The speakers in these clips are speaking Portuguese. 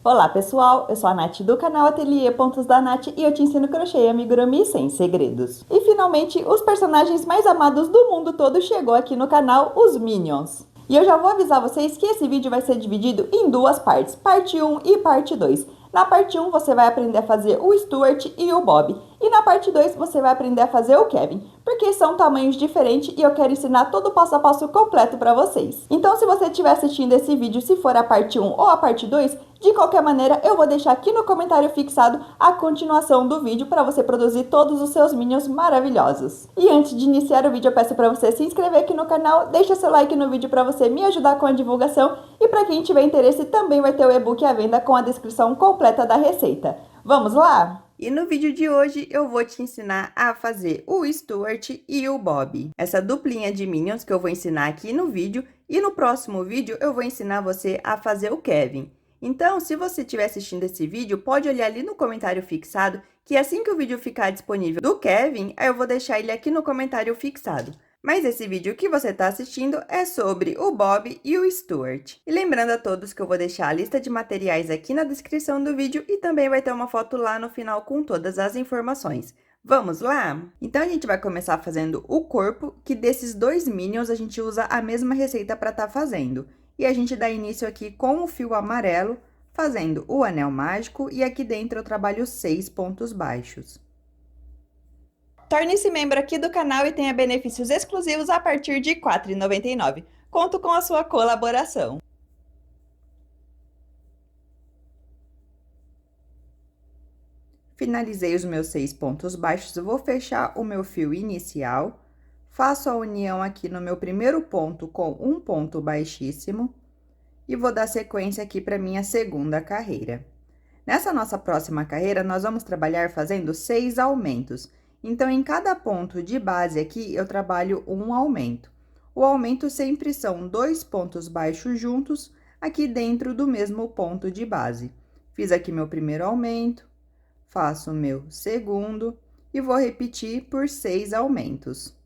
Olá pessoal, eu sou a Nath do canal Ateliê Pontos da Nath e eu te ensino crochê e amigurumi sem segredos. E finalmente, os personagens mais amados do mundo todo chegou aqui no canal, os Minions. E eu já vou avisar vocês que esse vídeo vai ser dividido em duas partes, parte 1 e parte 2. Na parte 1 você vai aprender a fazer o Stuart e o Bob. E na parte 2 você vai aprender a fazer o Kevin, porque são tamanhos diferentes e eu quero ensinar todo o passo a passo completo para vocês. Então se você estiver assistindo esse vídeo, se for a parte 1 ou a parte 2, de qualquer maneira, eu vou deixar aqui no comentário fixado a continuação do vídeo para você produzir todos os seus Minions maravilhosos. E antes de iniciar o vídeo, eu peço para você se inscrever aqui no canal, deixa seu like no vídeo para você me ajudar com a divulgação e para quem tiver interesse também vai ter o e-book à venda com a descrição completa da receita. Vamos lá? E no vídeo de hoje eu vou te ensinar a fazer o Stuart e o Bob. Essa duplinha de Minions que eu vou ensinar aqui no vídeo e no próximo vídeo eu vou ensinar você a fazer o Kevin. Então, se você estiver assistindo esse vídeo, pode olhar ali no comentário fixado, que assim que o vídeo ficar disponível do Kevin, eu vou deixar ele aqui no comentário fixado. Mas esse vídeo que você está assistindo é sobre o Bob e o Stuart. E lembrando a todos que eu vou deixar a lista de materiais aqui na descrição do vídeo e também vai ter uma foto lá no final com todas as informações. Vamos lá? Então, a gente vai começar fazendo o corpo, que desses dois Minions a gente usa a mesma receita para estar fazendo. E a gente dá início aqui com o fio amarelo, fazendo o anel mágico, e aqui dentro eu trabalho 6 pontos baixos. Torne-se membro aqui do canal e tenha benefícios exclusivos a partir de R$ 4,99. Conto com a sua colaboração. Finalizei os meus 6 pontos baixos, eu vou fechar o meu fio inicial, faço a união aqui no meu primeiro ponto com um ponto baixíssimo, e vou dar sequência aqui para minha segunda carreira. Nessa nossa próxima carreira, nós vamos trabalhar fazendo 6 aumentos. Então, em cada ponto de base aqui, eu trabalho um aumento. O aumento sempre são 2 pontos baixos juntos, aqui dentro do mesmo ponto de base. Fiz aqui meu primeiro aumento, faço o meu segundo e vou repetir por 6 aumentos.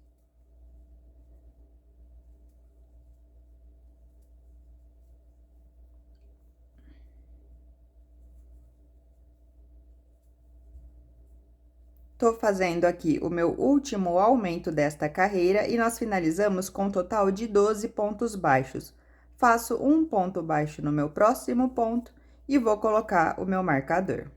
Tô fazendo aqui o meu último aumento desta carreira e nós finalizamos com um total de 12 pontos baixos. Faço um ponto baixo no meu próximo ponto e vou colocar o meu marcador.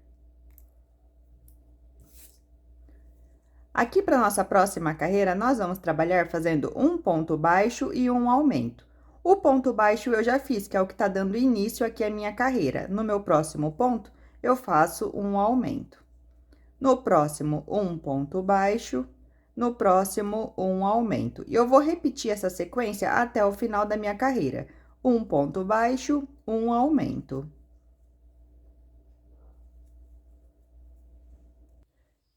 Aqui para nossa próxima carreira, nós vamos trabalhar fazendo um ponto baixo e um aumento. O ponto baixo eu já fiz, que é o que tá dando início aqui à minha carreira. No meu próximo ponto, eu faço um aumento. No próximo, um ponto baixo, no próximo, um aumento. E eu vou repetir essa sequência até o final da minha carreira. Um ponto baixo, um aumento.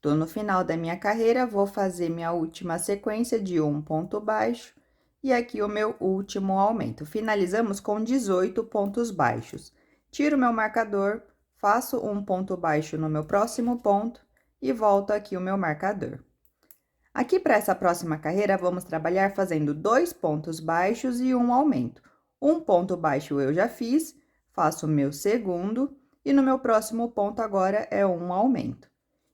Tô no final da minha carreira, vou fazer minha última sequência de um ponto baixo e aqui o meu último aumento. Finalizamos com 18 pontos baixos. Tiro meu marcador, faço um ponto baixo no meu próximo ponto e volto aqui o meu marcador. Aqui para essa próxima carreira, vamos trabalhar fazendo 2 pontos baixos e um aumento. Um ponto baixo eu já fiz, faço o meu segundo e no meu próximo ponto agora é um aumento.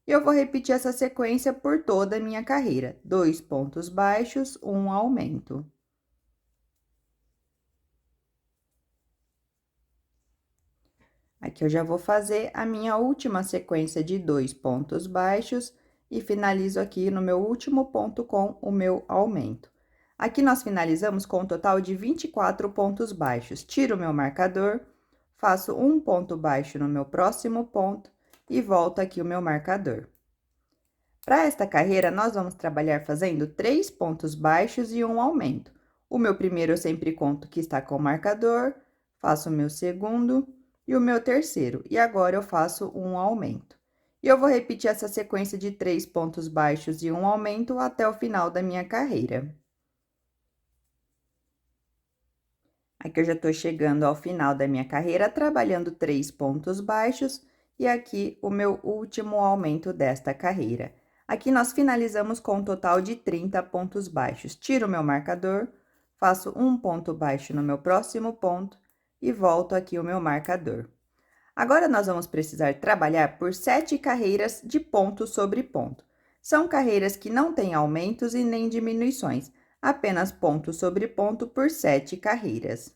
E eu vou repetir essa sequência por toda a minha carreira. 2 pontos baixos, um aumento. Aqui eu já vou fazer a minha última sequência de 2 pontos baixos e finalizo aqui no meu último ponto com o meu aumento. Aqui nós finalizamos com um total de 24 pontos baixos. Tiro o meu marcador, faço um ponto baixo no meu próximo ponto e volto aqui o meu marcador. Para esta carreira, nós vamos trabalhar fazendo 3 pontos baixos e um aumento. O meu primeiro eu sempre conto que está com o marcador, faço o meu segundo e o meu terceiro, e agora eu faço um aumento. E eu vou repetir essa sequência de 3 pontos baixos e um aumento até o final da minha carreira. Aqui eu já tô chegando ao final da minha carreira, trabalhando 3 pontos baixos, e aqui o meu último aumento desta carreira. Aqui nós finalizamos com um total de 30 pontos baixos. Tiro o meu marcador, faço um ponto baixo no meu próximo ponto e volto aqui o meu marcador. Agora, nós vamos precisar trabalhar por 7 carreiras de ponto sobre ponto. São carreiras que não têm aumentos e nem diminuições, apenas ponto sobre ponto por 7 carreiras.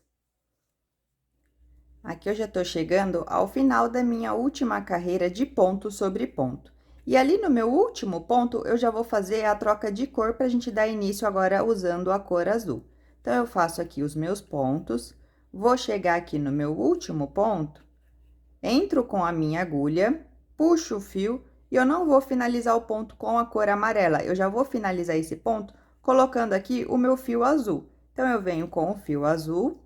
Aqui eu já estou chegando ao final da minha última carreira de ponto sobre ponto. E ali no meu último ponto, eu já vou fazer a troca de cor para a gente dar início agora usando a cor azul. Então, eu faço aqui os meus pontos, vou chegar aqui no meu último ponto, entro com a minha agulha, puxo o fio e eu não vou finalizar o ponto com a cor amarela, eu já vou finalizar esse ponto colocando aqui o meu fio azul. Então, eu venho com o fio azul,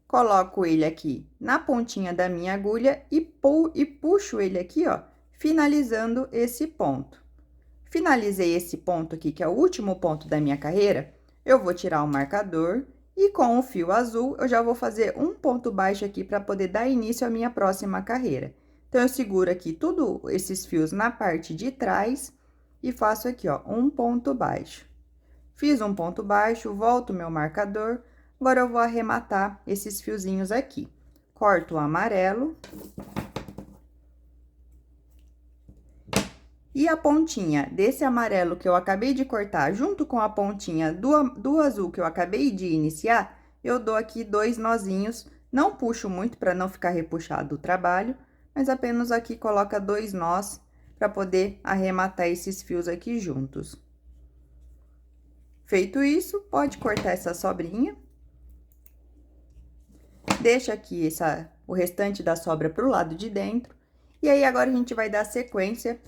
coloco ele aqui na pontinha da minha agulha e puxo ele aqui, ó, finalizando esse ponto. Finalizei esse ponto aqui, que é o último ponto da minha carreira, eu vou tirar o marcador e com o fio azul eu já vou fazer um ponto baixo aqui para poder dar início à minha próxima carreira. Então, eu seguro aqui tudo esses fios na parte de trás e faço aqui, ó, um ponto baixo. Fiz um ponto baixo, volto o meu marcador, agora eu vou arrematar esses fiozinhos aqui. Corto o amarelo. E a pontinha desse amarelo que eu acabei de cortar, junto com a pontinha do azul que eu acabei de iniciar, eu dou aqui 2 nozinhos. Não puxo muito para não ficar repuxado o trabalho, mas apenas aqui coloca 2 nós para poder arrematar esses fios aqui juntos. Feito isso, pode cortar essa sobrinha. Deixa aqui o restante da sobra pro lado de dentro. E aí, agora a gente vai dar sequência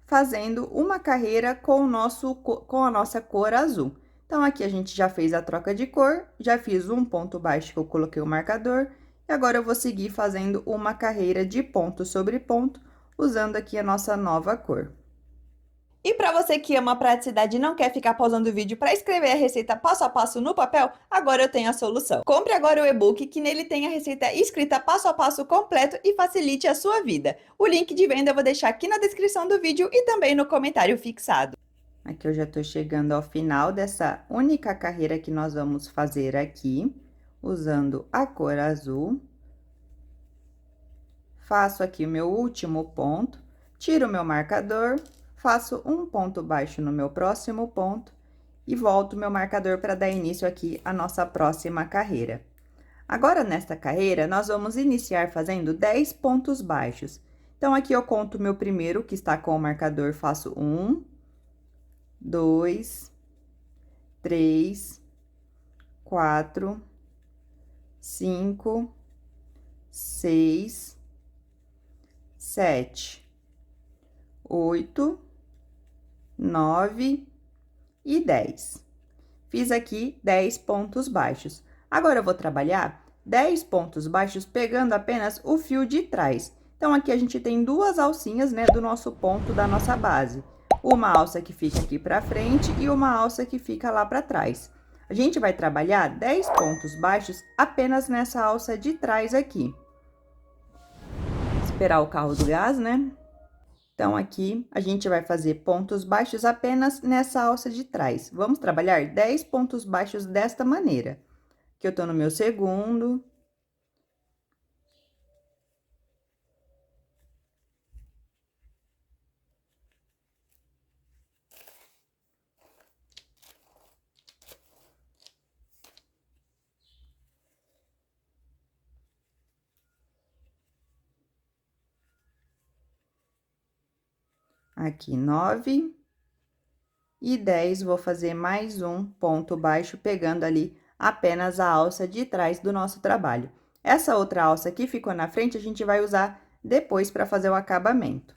fazendo uma carreira com a nossa cor azul. Então, aqui a gente já fez a troca de cor, já fiz um ponto baixo que eu coloquei o marcador, e agora eu vou seguir fazendo uma carreira de ponto sobre ponto, usando aqui a nossa nova cor. E para você que ama a praticidade e não quer ficar pausando o vídeo para escrever a receita passo a passo no papel, agora eu tenho a solução. Compre agora o e-book que nele tem a receita escrita passo a passo completo e facilite a sua vida. O link de venda eu vou deixar aqui na descrição do vídeo e também no comentário fixado. Aqui eu já estou chegando ao final dessa única carreira que nós vamos fazer aqui, usando a cor azul. Faço aqui o meu último ponto, tiro o meu marcador, faço um ponto baixo no meu próximo ponto e volto o meu marcador para dar início aqui à nossa próxima carreira. Agora, nesta carreira, nós vamos iniciar fazendo 10 pontos baixos. Então, aqui eu conto o meu primeiro, que está com o marcador, faço 1, 2, 3, 4, 5, 6, 7, 8, 9 e 10. Fiz aqui 10 pontos baixos. Agora, eu vou trabalhar 10 pontos baixos pegando apenas o fio de trás. Então, aqui a gente tem 2 alcinhas, né, do nosso ponto da nossa base. Uma alça que fica aqui pra frente e uma alça que fica lá pra trás. A gente vai trabalhar 10 pontos baixos apenas nessa alça de trás aqui. Esperar o carro do gás, né? Então, aqui, a gente vai fazer pontos baixos apenas nessa alça de trás. Vamos trabalhar 10 pontos baixos desta maneira. Aqui eu tô no meu segundo. Aqui 9 e 10, vou fazer mais um ponto baixo, pegando ali apenas a alça de trás do nosso trabalho. Essa outra alça que ficou na frente, a gente vai usar depois para fazer o acabamento.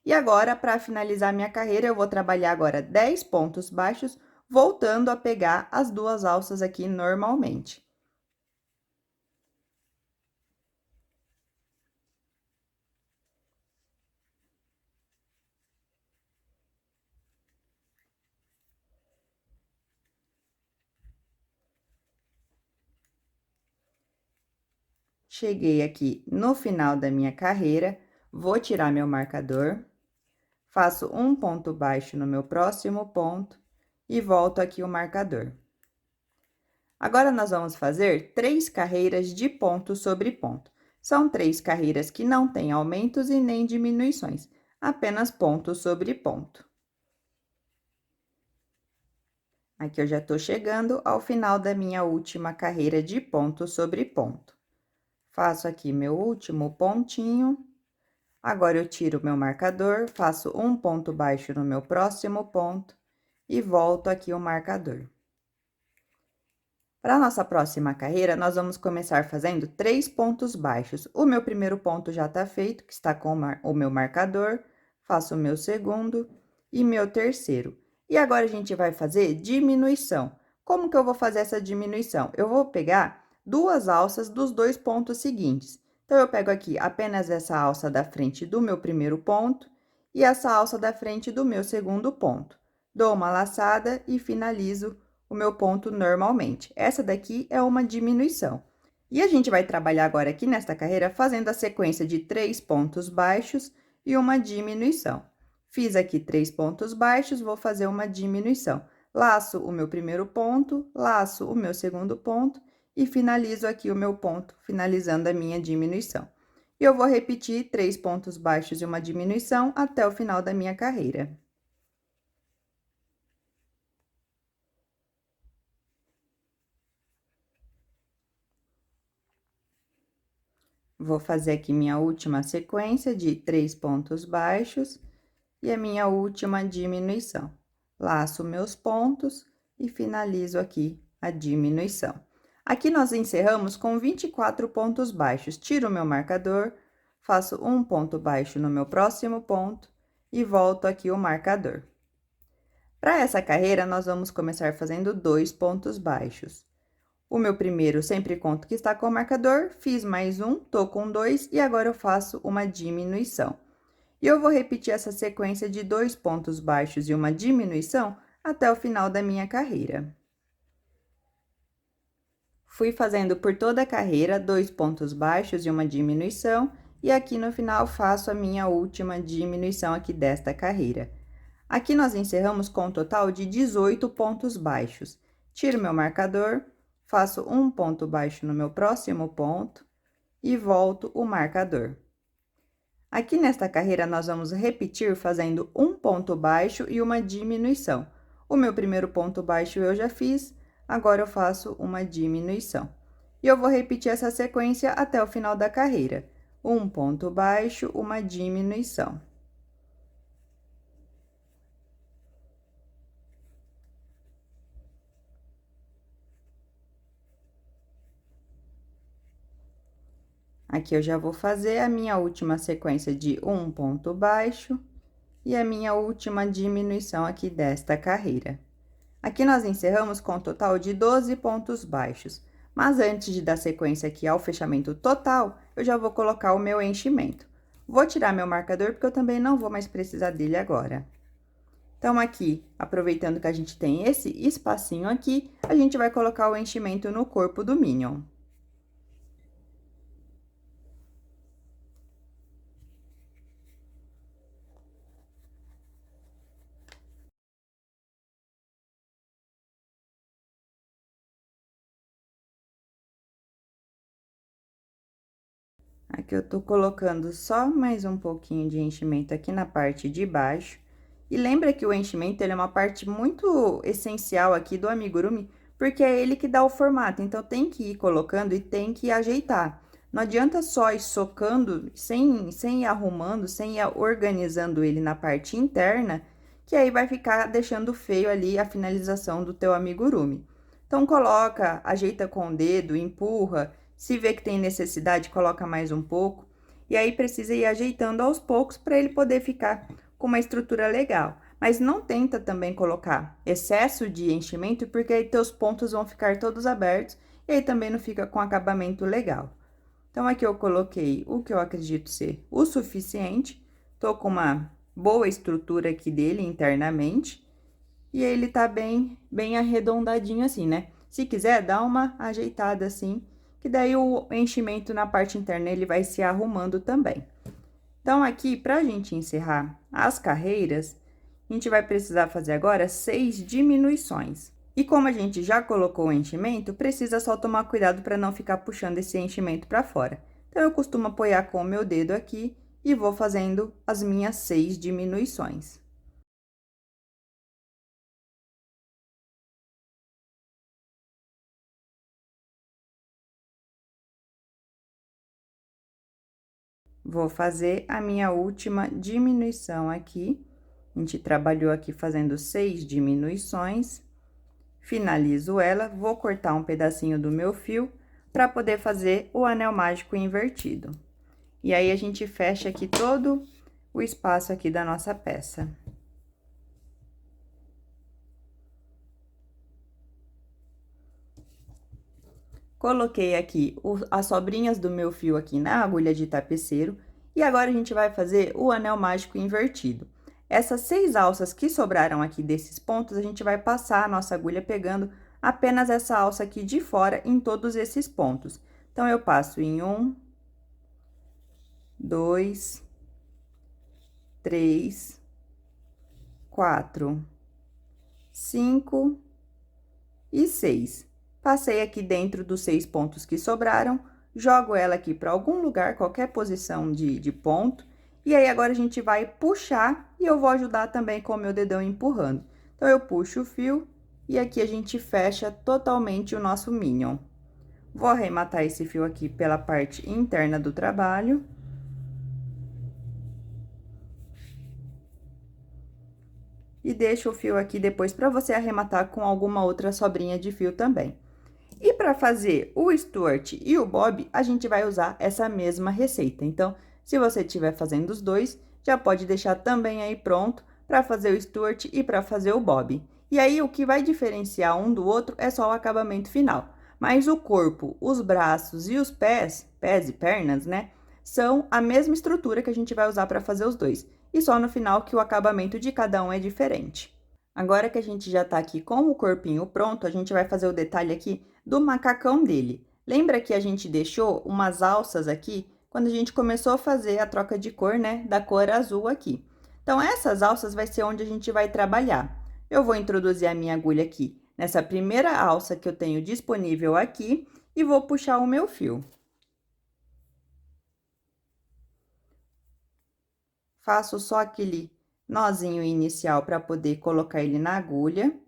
E agora, para finalizar minha carreira, eu vou trabalhar agora 10 pontos baixos, voltando a pegar as 2 alças aqui normalmente. Cheguei aqui no final da minha carreira, vou tirar meu marcador, faço um ponto baixo no meu próximo ponto e volto aqui o marcador. Agora, nós vamos fazer 3 carreiras de ponto sobre ponto. São 3 carreiras que não têm aumentos e nem diminuições, apenas ponto sobre ponto. Aqui eu já estou chegando ao final da minha última carreira de ponto sobre ponto. Faço aqui meu último pontinho. Agora, eu tiro o meu marcador, faço um ponto baixo no meu próximo ponto e volto aqui o marcador. Para a nossa próxima carreira, nós vamos começar fazendo 3 pontos baixos. O meu primeiro ponto já está feito, que está com o meu marcador. Faço o meu segundo e meu terceiro. E agora, a gente vai fazer diminuição. Como que eu vou fazer essa diminuição? Eu vou pegar 2 alças dos 2 pontos seguintes. Então, eu pego aqui apenas essa alça da frente do meu primeiro ponto e essa alça da frente do meu segundo ponto. Dou uma laçada e finalizo o meu ponto normalmente. Essa daqui é uma diminuição. E a gente vai trabalhar agora aqui nesta carreira fazendo a sequência de 3 pontos baixos e uma diminuição. Fiz aqui 3 pontos baixos, vou fazer uma diminuição. Laço o meu primeiro ponto, laço o meu segundo ponto e finalizo aqui o meu ponto, finalizando a minha diminuição. E eu vou repetir 3 pontos baixos e uma diminuição até o final da minha carreira. Vou fazer aqui minha última sequência de 3 pontos baixos e a minha última diminuição. Laço meus pontos e finalizo aqui a diminuição. Aqui nós encerramos com 24 pontos baixos. Tiro o meu marcador, faço um ponto baixo no meu próximo ponto e volto aqui o marcador. Para essa carreira, nós vamos começar fazendo 2 pontos baixos. O meu primeiro sempre conto que está com o marcador, fiz mais um, tô com 2 e agora eu faço uma diminuição. E eu vou repetir essa sequência de 2 pontos baixos e uma diminuição até o final da minha carreira. Fui fazendo por toda a carreira 2 pontos baixos e uma diminuição, e aqui no final faço a minha última diminuição aqui desta carreira. Aqui nós encerramos com um total de 18 pontos baixos. Tiro meu marcador, faço um ponto baixo no meu próximo ponto e volto o marcador. Aqui nesta carreira, nós vamos repetir fazendo um ponto baixo e uma diminuição. O meu primeiro ponto baixo eu já fiz, agora eu faço uma diminuição. E eu vou repetir essa sequência até o final da carreira. Um ponto baixo, uma diminuição. Aqui eu já vou fazer a minha última sequência de um ponto baixo e a minha última diminuição aqui desta carreira. Aqui nós encerramos com um total de 12 pontos baixos, mas antes de dar sequência aqui ao fechamento total, eu já vou colocar o meu enchimento. Vou tirar meu marcador, porque eu também não vou mais precisar dele agora. Então, aqui, aproveitando que a gente tem esse espacinho aqui, a gente vai colocar o enchimento no corpo do Minion. Aqui eu tô colocando só mais um pouquinho de enchimento aqui na parte de baixo. E lembra que o enchimento, ele é uma parte muito essencial aqui do amigurumi, porque é ele que dá o formato. Então, tem que ir colocando e tem que ajeitar. Não adianta só ir socando, sem ir arrumando, sem ir organizando ele na parte interna, que aí vai ficar deixando feio ali a finalização do teu amigurumi. Então, coloca, ajeita com o dedo, empurra. Se vê que tem necessidade, coloca mais um pouco. E aí, precisa ir ajeitando aos poucos para ele poder ficar com uma estrutura legal. Mas não tenta também colocar excesso de enchimento, porque aí teus pontos vão ficar todos abertos e aí também não fica com acabamento legal. Então, aqui eu coloquei o que eu acredito ser o suficiente. Tô com uma boa estrutura aqui dele internamente. E ele tá bem arredondadinho assim, né? Se quiser, dá uma ajeitada assim, que daí o enchimento na parte interna ele vai se arrumando também. Então, aqui, pra gente encerrar as carreiras, a gente vai precisar fazer agora 6 diminuições. E como a gente já colocou o enchimento, precisa só tomar cuidado para não ficar puxando esse enchimento para fora. Então, eu costumo apoiar com o meu dedo aqui e vou fazendo as minhas 6 diminuições. Vou fazer a minha última diminuição aqui. A gente trabalhou aqui fazendo 6 diminuições. Finalizo ela, vou cortar um pedacinho do meu fio para poder fazer o anel mágico invertido. E aí, a gente fecha aqui todo o espaço aqui da nossa peça. Coloquei aqui as sobrinhas do meu fio aqui na agulha de tapeceiro. E agora, a gente vai fazer o anel mágico invertido. Essas 6 alças que sobraram aqui desses pontos, a gente vai passar a nossa agulha pegando apenas essa alça aqui de fora em todos esses pontos. Então, eu passo em 1, 2, 3, 4, 5 e 6. Passei aqui dentro dos 6 pontos que sobraram, jogo ela aqui para algum lugar, qualquer posição de ponto. E aí, agora a gente vai puxar e eu vou ajudar também com o meu dedão empurrando. Então, eu puxo o fio e aqui a gente fecha totalmente o nosso minion. Vou arrematar esse fio aqui pela parte interna do trabalho. E deixo o fio aqui depois para você arrematar com alguma outra sobrinha de fio também. E para fazer o Stuart e o Bob, a gente vai usar essa mesma receita. Então, se você estiver fazendo os dois, já pode deixar também aí pronto para fazer o Stuart e para fazer o Bob. E aí, o que vai diferenciar um do outro é só o acabamento final. Mas o corpo, os braços e os pés e pernas, né, são a mesma estrutura que a gente vai usar para fazer os dois. E só no final que o acabamento de cada um é diferente. Agora que a gente já tá aqui com o corpinho pronto, a gente vai fazer o detalhe aqui do macacão dele. Lembra que a gente deixou umas alças aqui quando a gente começou a fazer a troca de cor, né, da cor azul aqui. Então, essas alças vai ser onde a gente vai trabalhar. Eu vou introduzir a minha agulha aqui nessa primeira alça que eu tenho disponível aqui e vou puxar o meu fio. Faço só aquele nozinho inicial para poder colocar ele na agulha.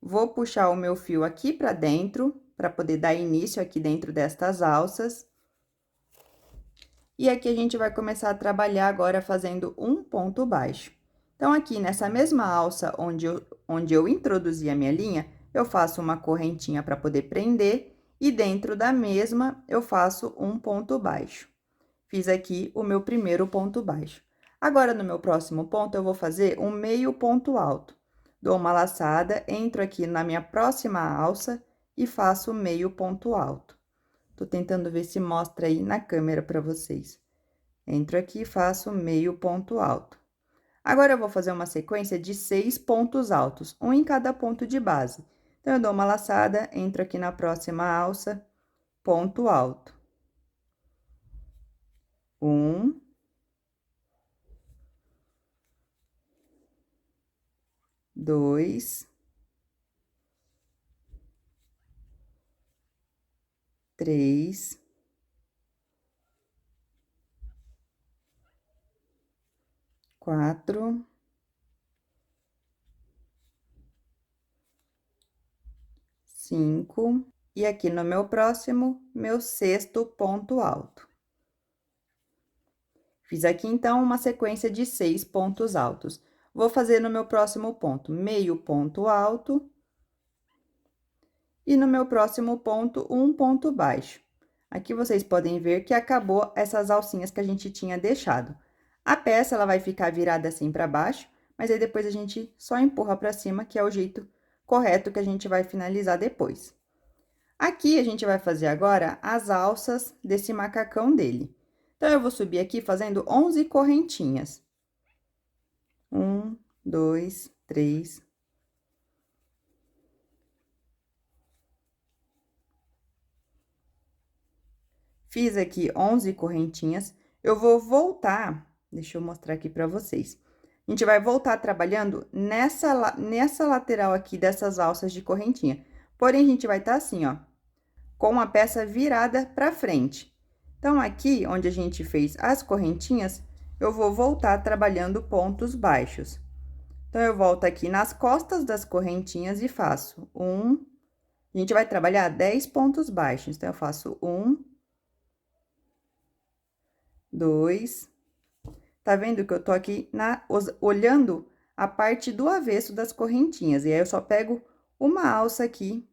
Vou puxar o meu fio aqui para dentro, para poder dar início aqui dentro destas alças. E aqui a gente vai começar a trabalhar agora fazendo um ponto baixo. Então, aqui nessa mesma alça onde eu introduzi a minha linha, eu faço uma correntinha para poder prender, e dentro da mesma eu faço um ponto baixo. Fiz aqui o meu primeiro ponto baixo. Agora, no meu próximo ponto, eu vou fazer um meio ponto alto. Dou uma laçada, entro aqui na minha próxima alça e faço meio ponto alto. Tô tentando ver se mostra aí na câmera para vocês. Entro aqui e faço meio ponto alto. Agora, eu vou fazer uma sequência de 6 pontos altos, um em cada ponto de base. Então, eu dou uma laçada, entro aqui na próxima alça, ponto alto. 1, 2, 3, 4, 5, e aqui no meu próximo, meu sexto ponto alto. Fiz aqui, então, uma sequência de 6 pontos altos. Vou fazer no meu próximo ponto, meio ponto alto. E no meu próximo ponto, um ponto baixo. Aqui vocês podem ver que acabou essas alcinhas que a gente tinha deixado. A peça, ela vai ficar virada assim para baixo, mas aí depois a gente só empurra para cima, que é o jeito correto que a gente vai finalizar depois. Aqui, a gente vai fazer agora as alças desse macacão dele. Então, eu vou subir aqui fazendo 11 correntinhas. 1, 2, 3. Fiz aqui 11 correntinhas. Eu vou voltar, deixa eu mostrar aqui pra vocês. A gente vai voltar trabalhando nessa lateral aqui dessas alças de correntinha. Porém, a gente vai tá assim, ó, com a peça virada para frente. Então, aqui, onde a gente fez as correntinhas, eu vou voltar trabalhando pontos baixos. Então, eu volto aqui nas costas das correntinhas e faço a gente vai trabalhar 10 pontos baixos. Então, eu faço 1, 2, tá vendo que eu tô aqui olhando a parte do avesso das correntinhas, e aí eu só pego uma alça aqui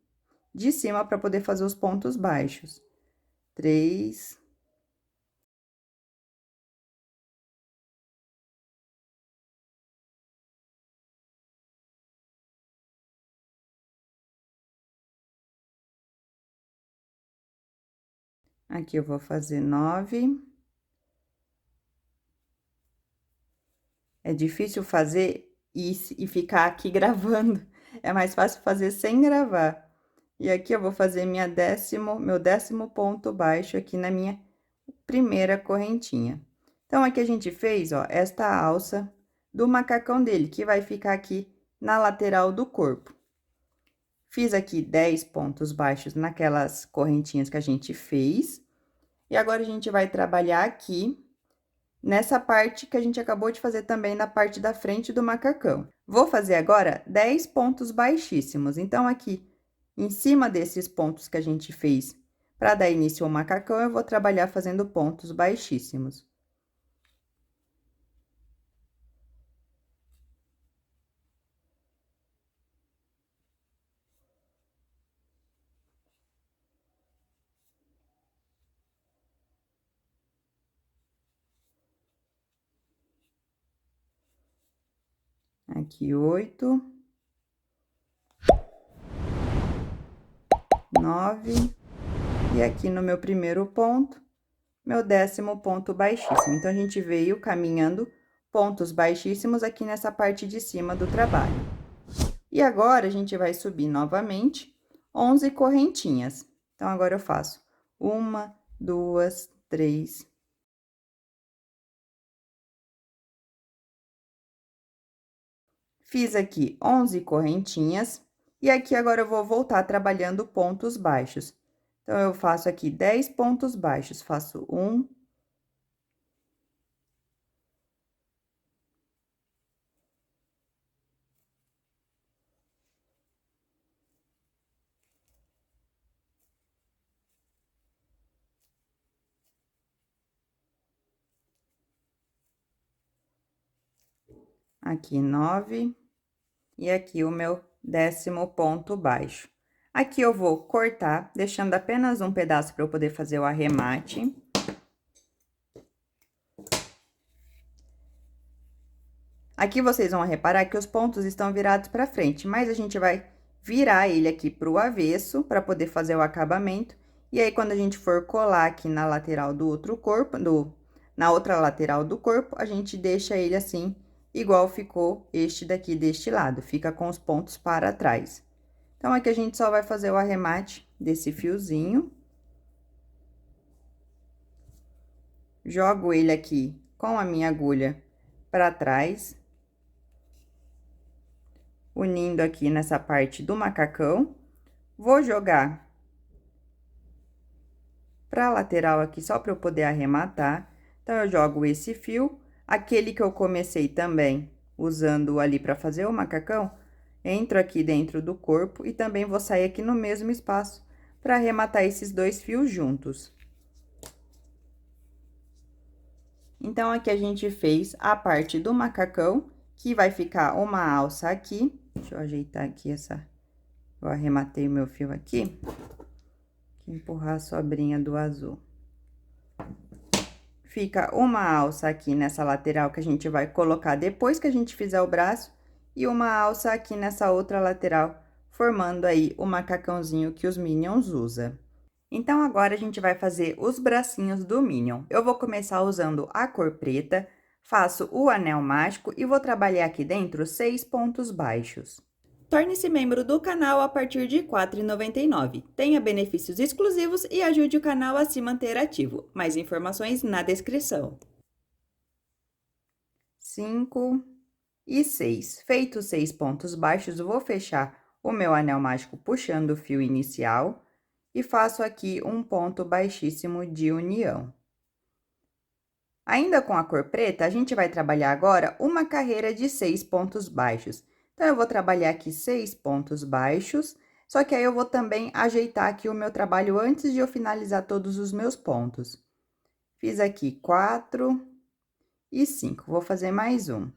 de cima para poder fazer os pontos baixos. 3. Aqui eu vou fazer 9. É difícil fazer e ficar aqui gravando. É mais fácil fazer sem gravar. E aqui eu vou fazer meu 10º ponto baixo aqui na minha primeira correntinha. Então, aqui a gente fez, ó, esta alça do macacão dele, que vai ficar aqui na lateral do corpo. Fiz aqui 10 pontos baixos naquelas correntinhas que a gente fez. E agora, a gente vai trabalhar aqui nessa parte que a gente acabou de fazer também na parte da frente do macacão. Vou fazer agora 10 pontos baixíssimos. Então, aqui, em cima desses pontos que a gente fez para dar início ao macacão, eu vou trabalhar fazendo pontos baixíssimos. Aqui 8, 9, e aqui no meu primeiro ponto, meu 10º ponto baixíssimo. Então, a gente veio caminhando pontos baixíssimos aqui nessa parte de cima do trabalho. E agora, a gente vai subir novamente 11 correntinhas. Então, agora eu faço 1, 2, 3. Fiz aqui 11 correntinhas, e aqui agora eu vou voltar trabalhando pontos baixos. Então, eu faço aqui 10 pontos baixos, faço 1, aqui 9, e aqui o meu 10º ponto baixo. Aqui eu vou cortar, deixando apenas um pedaço para eu poder fazer o arremate. Aqui vocês vão reparar que os pontos estão virados para frente, mas a gente vai virar ele aqui para o avesso para poder fazer o acabamento. E aí, quando a gente for colar aqui na lateral do outro corpo, na outra lateral do corpo, a gente deixa ele assim, igual ficou este daqui deste lado, fica com os pontos para trás. Então, aqui a gente só vai fazer o arremate desse fiozinho. Jogo ele aqui com a minha agulha para trás, unindo aqui nessa parte do macacão. Vou jogar pra lateral aqui, só para eu poder arrematar. Então, eu jogo esse fio, aquele que eu comecei também usando ali para fazer o macacão, entro aqui dentro do corpo e também vou sair aqui no mesmo espaço para arrematar esses dois fios juntos. Então, aqui a gente fez a parte do macacão, que vai ficar uma alça aqui. Deixa eu ajeitar aqui eu arrematei o meu fio aqui. Empurrar a sobrinha do azul. Fica uma alça aqui nessa lateral que a gente vai colocar depois que a gente fizer o braço, e uma alça aqui nessa outra lateral, formando aí o macacãozinho que os Minions usam. Então, agora a gente vai fazer os bracinhos do Minion. Eu vou começar usando a cor preta, faço o anel mágico e vou trabalhar aqui dentro 6 pontos baixos. Torne-se membro do canal a partir de R$ 4,99. Tenha benefícios exclusivos e ajude o canal a se manter ativo. Mais informações na descrição. 5 e 6. Feitos 6 pontos baixos, vou fechar o meu anel mágico puxando o fio inicial. e faço aqui um ponto baixíssimo de união. Ainda com a cor preta, a gente vai trabalhar agora uma carreira de 6 pontos baixos. Então, eu vou trabalhar aqui 6 pontos baixos, só que aí eu vou também ajeitar aqui o meu trabalho antes de eu finalizar todos os meus pontos. Fiz aqui 4 e 5, vou fazer mais um.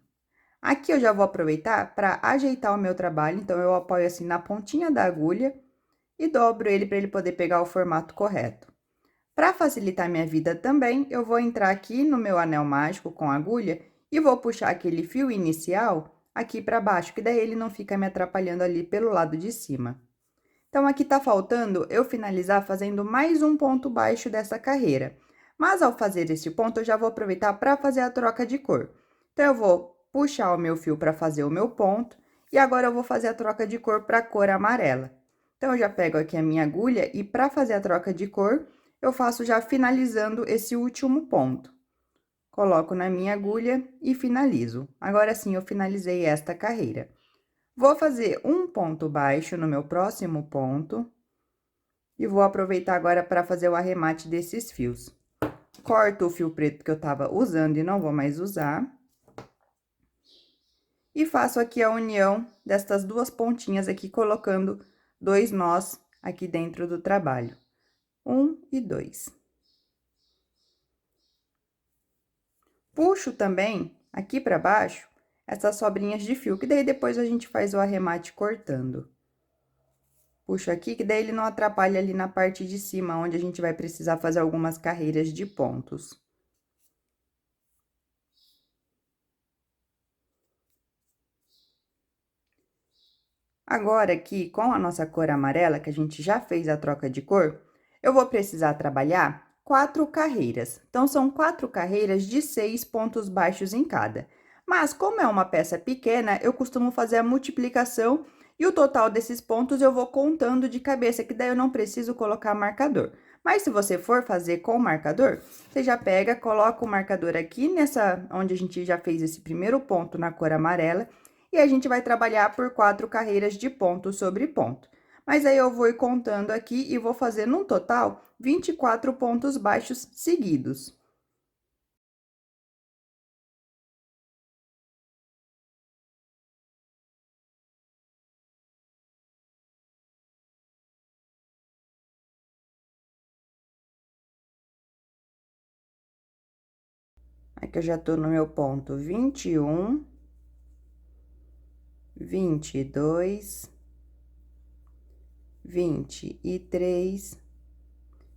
Aqui eu já vou aproveitar para ajeitar o meu trabalho, então eu apoio assim na pontinha da agulha e dobro ele para ele poder pegar o formato correto. Para facilitar minha vida também, eu vou entrar aqui no meu anel mágico com agulha e vou puxar aquele fio inicial aqui para baixo, que daí ele não fica me atrapalhando ali pelo lado de cima. Então, aqui tá faltando eu finalizar fazendo mais um ponto baixo dessa carreira. Mas, ao fazer esse ponto, eu já vou aproveitar para fazer a troca de cor. Então, eu vou puxar o meu fio para fazer o meu ponto, e agora eu vou fazer a troca de cor para a cor amarela. Então, eu já pego aqui a minha agulha e para fazer a troca de cor, eu faço já finalizando esse último ponto. Coloco na minha agulha e finalizo. Agora sim, eu finalizei esta carreira. Vou fazer um ponto baixo no meu próximo ponto. E vou aproveitar agora para fazer o arremate desses fios. Corto o fio preto que eu tava usando e não vou mais usar. E faço aqui a união destas duas pontinhas aqui, colocando 2 nós aqui dentro do trabalho. 1 e 2. Puxo também, aqui para baixo, essas sobrinhas de fio, que daí depois a gente faz o arremate cortando. Puxo aqui, que daí ele não atrapalha ali na parte de cima, onde a gente vai precisar fazer algumas carreiras de pontos. Agora, aqui, com a nossa cor amarela, que a gente já fez a troca de cor, eu vou precisar trabalhar 4 carreiras. Então, são 4 carreiras de 6 pontos baixos em cada. Mas, como é uma peça pequena, eu costumo fazer a multiplicação e o total desses pontos eu vou contando de cabeça, que daí eu não preciso colocar marcador. Mas, se você for fazer com marcador, você já pega, coloca o marcador aqui nessa, onde a gente já fez esse primeiro ponto na cor amarela, e a gente vai trabalhar por 4 carreiras de ponto sobre ponto. Mas aí eu vou ir contando aqui e vou fazer, num total, 24 pontos baixos seguidos. Aqui eu já tô no meu ponto 21, 22, 23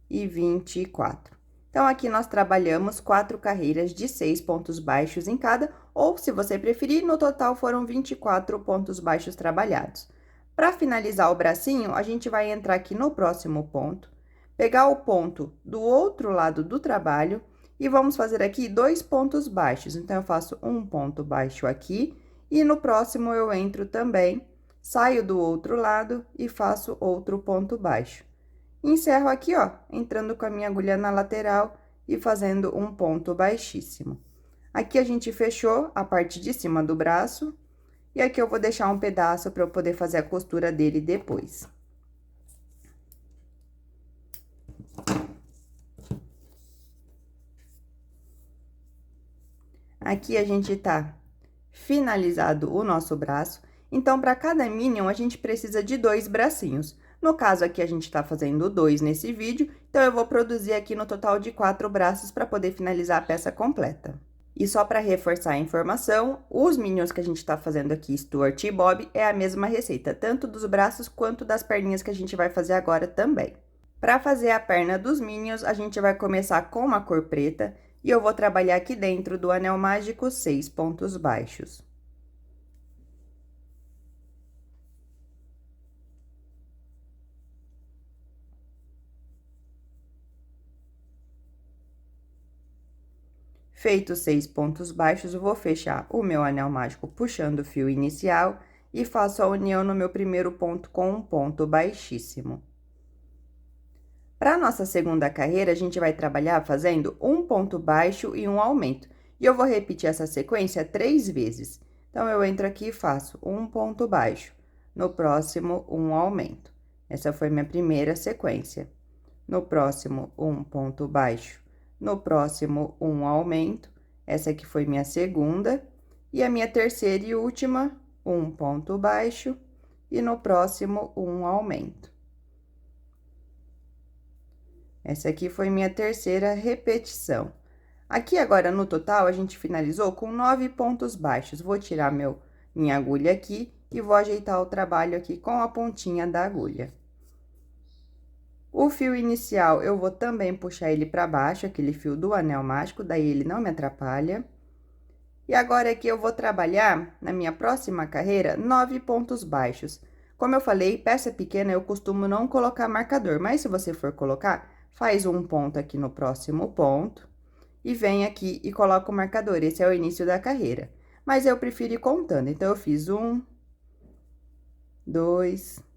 e 24. Então, aqui nós trabalhamos 4 carreiras de 6 pontos baixos em cada, ou, se você preferir, no total foram 24 pontos baixos trabalhados. Para finalizar o bracinho, a gente vai entrar aqui no próximo ponto, pegar o ponto do outro lado do trabalho e vamos fazer aqui 2 pontos baixos. Então, eu faço um ponto baixo aqui e no próximo eu entro também, saio do outro lado e faço outro ponto baixo. Encerro aqui, ó, entrando com a minha agulha na lateral e fazendo um ponto baixíssimo. Aqui a gente fechou a parte de cima do braço, e aqui eu vou deixar um pedaço para eu poder fazer a costura dele depois. Aqui a gente tá finalizado o nosso braço, então, para cada minion, a gente precisa de 2 bracinhos. No caso, aqui a gente tá fazendo 2 nesse vídeo, então eu vou produzir aqui no total de 4 braços para poder finalizar a peça completa. E só para reforçar a informação, os minions que a gente tá fazendo aqui, Stuart e Bob, é a mesma receita, tanto dos braços quanto das perninhas que a gente vai fazer agora também. Para fazer a perna dos minions, a gente vai começar com uma cor preta, e eu vou trabalhar aqui dentro do anel mágico 6 pontos baixos. Feitos 6 pontos baixos, eu vou fechar o meu anel mágico puxando o fio inicial e faço a união no meu primeiro ponto com um ponto baixíssimo. Para nossa segunda carreira, a gente vai trabalhar fazendo um ponto baixo e um aumento. E eu vou repetir essa sequência 3 vezes. Então, eu entro aqui e faço um ponto baixo. No próximo, um aumento. Essa foi minha primeira sequência. No próximo, um ponto baixo. No próximo, um aumento. Essa aqui foi minha segunda. E a minha terceira e última, um ponto baixo. E no próximo, um aumento. Essa aqui foi minha terceira repetição. Aqui agora, no total, a gente finalizou com 9 pontos baixos. Vou tirar minha agulha aqui e vou ajeitar o trabalho aqui com a pontinha da agulha. O fio inicial, eu vou também puxar ele para baixo, aquele fio do anel mágico, daí ele não me atrapalha. E agora aqui eu vou trabalhar, na minha próxima carreira, 9 pontos baixos. Como eu falei, peça pequena eu costumo não colocar marcador, mas se você for colocar, faz um ponto aqui no próximo ponto. E vem aqui e coloca o marcador, esse é o início da carreira. Mas eu prefiro ir contando, então eu fiz 1, 2...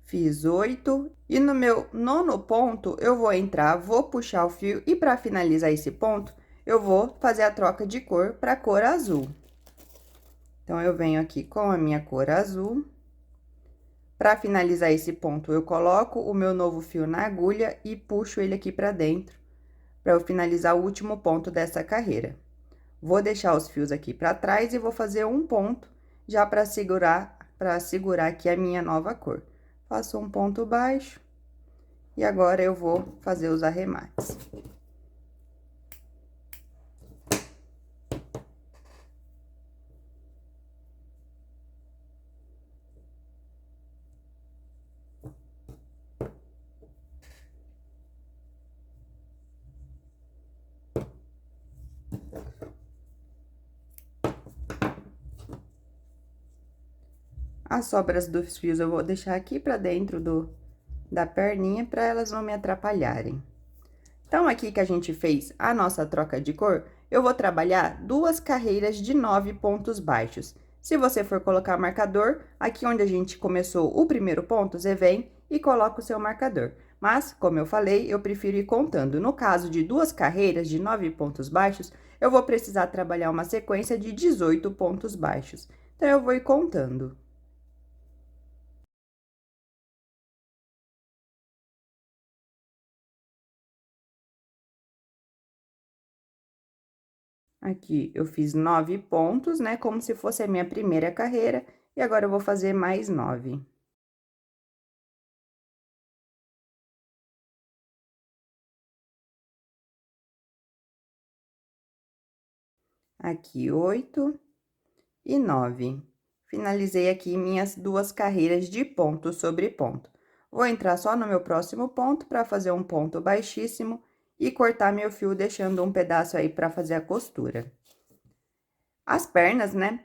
Fiz 8, e no meu nono ponto, eu vou entrar, vou puxar o fio, e para finalizar esse ponto, eu vou fazer a troca de cor para cor azul. Então, eu venho aqui com a minha cor azul. Para finalizar esse ponto, eu coloco o meu novo fio na agulha e puxo ele aqui para dentro, para eu finalizar o último ponto dessa carreira. Vou deixar os fios aqui para trás e vou fazer um ponto já para segurar aqui a minha nova cor. Faço um ponto baixo e agora eu vou fazer os arremates. As sobras dos fios eu vou deixar aqui para dentro da perninha para elas não me atrapalharem. Então, aqui que a gente fez a nossa troca de cor, eu vou trabalhar 2 carreiras de 9 pontos baixos. Se você for colocar marcador, aqui onde a gente começou o primeiro ponto, você vem e coloca o seu marcador. Mas, como eu falei, eu prefiro ir contando. No caso de 2 carreiras de 9 pontos baixos, eu vou precisar trabalhar uma sequência de 18 pontos baixos. Então, eu vou ir contando. Aqui, eu fiz 9 pontos, né, como se fosse a minha primeira carreira, e agora eu vou fazer mais 9. Aqui, 8 e 9. Finalizei aqui minhas 2 carreiras de ponto sobre ponto. Vou entrar só no meu próximo ponto para fazer um ponto baixíssimo e cortar meu fio, deixando um pedaço aí para fazer a costura. As pernas, né,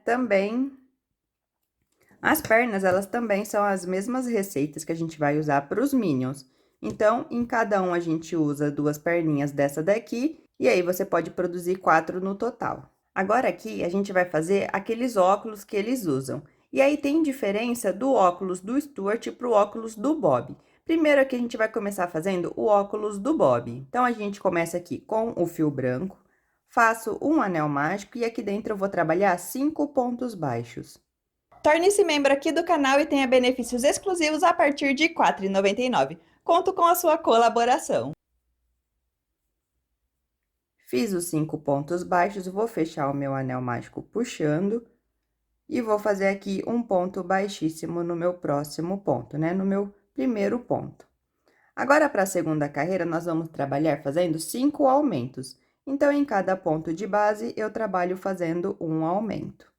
As pernas, elas também são as mesmas receitas que a gente vai usar para os Minions. Então, em cada um a gente usa 2 perninhas dessa daqui, e aí você pode produzir 4 no total. Agora aqui, a gente vai fazer aqueles óculos que eles usam. E aí, tem diferença do óculos do Stuart para o óculos do Bob. Primeiro aqui, a gente vai começar fazendo o óculos do Bob. Então, a gente começa aqui com o fio branco, faço um anel mágico, e aqui dentro eu vou trabalhar 5 pontos baixos. Torne-se membro aqui do canal e tenha benefícios exclusivos a partir de R$ 4,99. Conto com a sua colaboração. Fiz os 5 pontos baixos, vou fechar o meu anel mágico puxando e vou fazer aqui um ponto baixíssimo no meu próximo ponto, né? No meu primeiro ponto. Agora, para a segunda carreira, nós vamos trabalhar fazendo 5 aumentos. Então, em cada ponto de base, eu trabalho fazendo um aumento.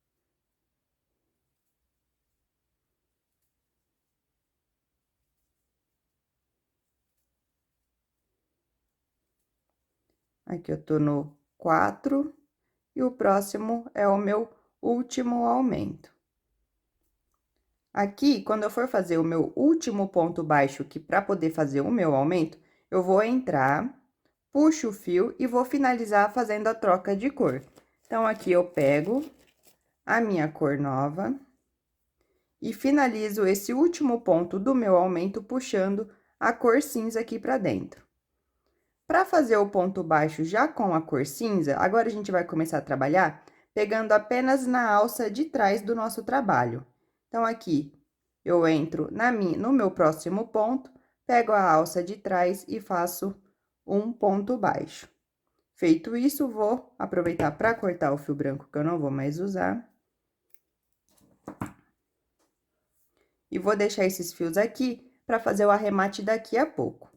Aqui eu tô no 4 e o próximo é o meu último aumento. Aqui, quando eu for fazer o meu último ponto baixo, que para poder fazer o meu aumento, eu vou entrar, puxo o fio e vou finalizar fazendo a troca de cor. Então, aqui eu pego a minha cor nova e finalizo esse último ponto do meu aumento puxando a cor cinza aqui para dentro. Para fazer o ponto baixo já com a cor cinza, agora a gente vai começar a trabalhar pegando apenas na alça de trás do nosso trabalho. Então, aqui, eu entro no meu próximo ponto, pego a alça de trás e faço um ponto baixo. Feito isso, vou aproveitar para cortar o fio branco que eu não vou mais usar. E vou deixar esses fios aqui para fazer o arremate daqui a pouco.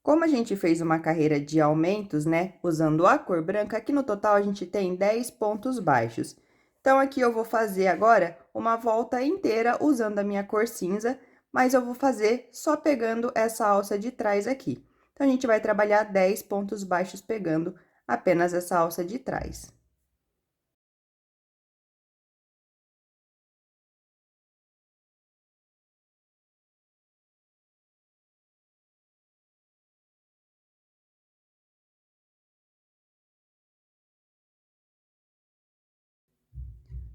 Como a gente fez uma carreira de aumentos, né, usando a cor branca, aqui no total a gente tem 10 pontos baixos. Então, aqui eu vou fazer agora uma volta inteira usando a minha cor cinza, mas eu vou fazer só pegando essa alça de trás aqui. Então, a gente vai trabalhar 10 pontos baixos pegando apenas essa alça de trás.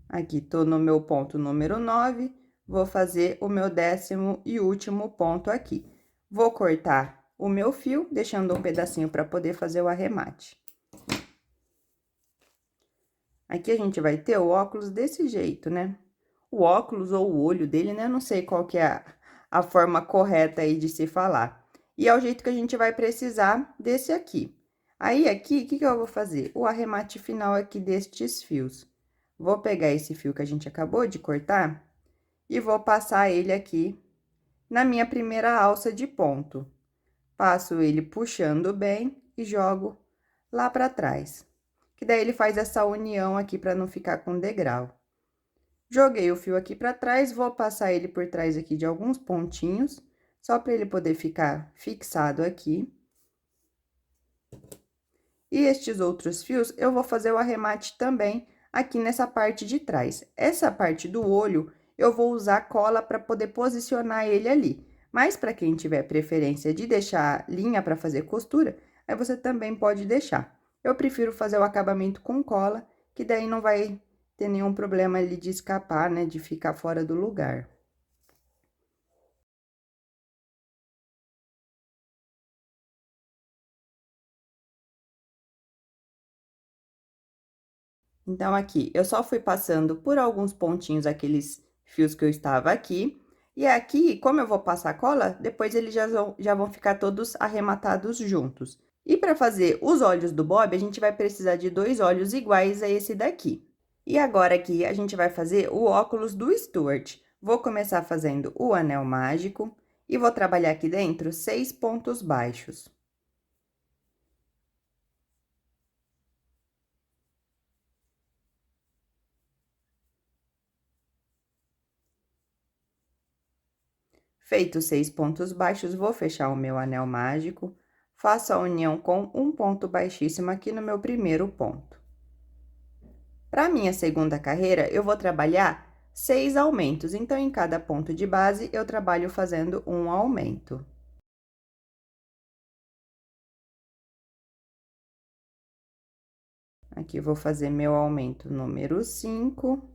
Aqui, tô no meu ponto número 9, vou fazer o meu 10º e último ponto aqui. Vou cortar o meu fio, deixando um pedacinho para poder fazer o arremate. Aqui a gente vai ter o óculos desse jeito, né? O óculos ou o olho dele, né? Eu não sei qual que é a forma correta aí de se falar. E é o jeito que a gente vai precisar desse aqui. Aí, aqui, o que que eu vou fazer? O arremate final aqui destes fios. Vou pegar esse fio que a gente acabou de cortar e vou passar ele aqui na minha primeira alça de ponto. Passo ele puxando bem e jogo lá pra trás. Que daí ele faz essa união aqui pra não ficar com degrau. Joguei o fio aqui pra trás, vou passar ele por trás aqui de alguns pontinhos, só pra ele poder ficar fixado aqui. E estes outros fios, eu vou fazer o arremate também aqui nessa parte de trás. Essa parte do olho, eu vou usar cola para poder posicionar ele ali. Mas para quem tiver preferência de deixar linha para fazer costura, aí você também pode deixar. Eu prefiro fazer o acabamento com cola, que daí não vai ter nenhum problema ali de escapar, né, de ficar fora do lugar. Então, aqui, eu só fui passando por alguns pontinhos aqueles fios que eu estava aqui. E aqui, como eu vou passar cola, depois eles já vão ficar todos arrematados juntos. E para fazer os olhos do bob, a gente vai precisar de 2 olhos iguais a esse daqui. E agora aqui, a gente vai fazer o óculos do Stuart. Vou começar fazendo o anel mágico e vou trabalhar aqui dentro 6 pontos baixos. Feitos 6 pontos baixos, vou fechar o meu anel mágico, faço a união com um ponto baixíssimo aqui no meu primeiro ponto. Para minha segunda carreira, eu vou trabalhar 6 aumentos, então, em cada ponto de base, eu trabalho fazendo um aumento. Aqui, vou fazer meu aumento número 5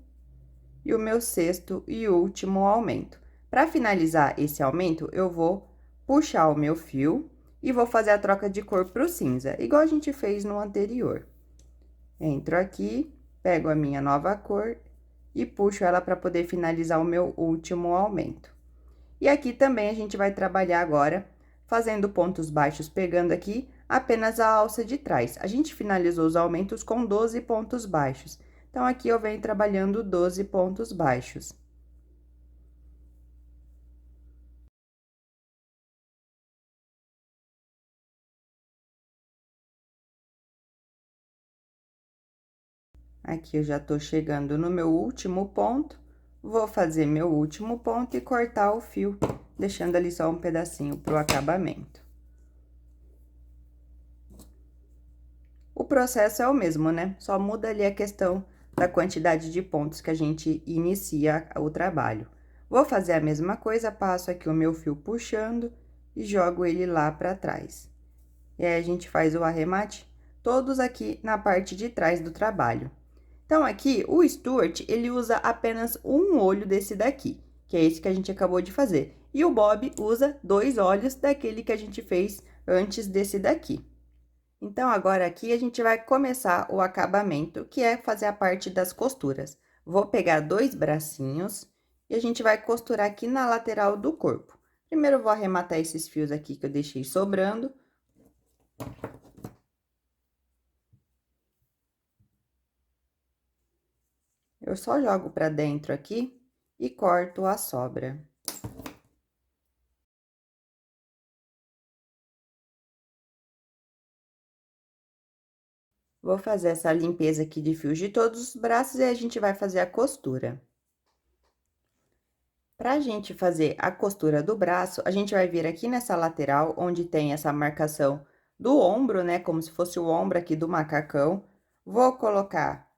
e o meu 6º e último aumento. Para finalizar esse aumento, eu vou puxar o meu fio e vou fazer a troca de cor pro cinza, igual a gente fez no anterior. Entro aqui, pego a minha nova cor e puxo ela para poder finalizar o meu último aumento. E aqui também a gente vai trabalhar agora, fazendo pontos baixos, pegando aqui apenas a alça de trás. A gente finalizou os aumentos com 12 pontos baixos. Então, aqui eu venho trabalhando 12 pontos baixos. Aqui eu já tô chegando no meu último ponto, vou fazer meu último ponto e cortar o fio, deixando ali só um pedacinho pro acabamento. O processo é o mesmo, né? Só muda ali a questão da quantidade de pontos que a gente inicia o trabalho. Vou fazer a mesma coisa, passo aqui o meu fio puxando e jogo ele lá pra trás. E aí, a gente faz o arremate todos aqui na parte de trás do trabalho. Então, aqui, o Stuart, ele usa apenas um olho desse daqui, que é esse que a gente acabou de fazer. E o Bob usa 2 olhos daquele que a gente fez antes desse daqui. Então, agora aqui a gente vai começar o acabamento, que é fazer a parte das costuras. Vou pegar 2 bracinhos e a gente vai costurar aqui na lateral do corpo. Primeiro, eu vou arrematar esses fios aqui que eu deixei sobrando. Eu só jogo pra dentro aqui e corto a sobra. Vou fazer essa limpeza aqui de fios de todos os braços e a gente vai fazer a costura. Pra gente fazer a costura do braço, a gente vai vir aqui nessa lateral, onde tem essa marcação do ombro, né? Como se fosse o ombro aqui do macacão. Vou colocar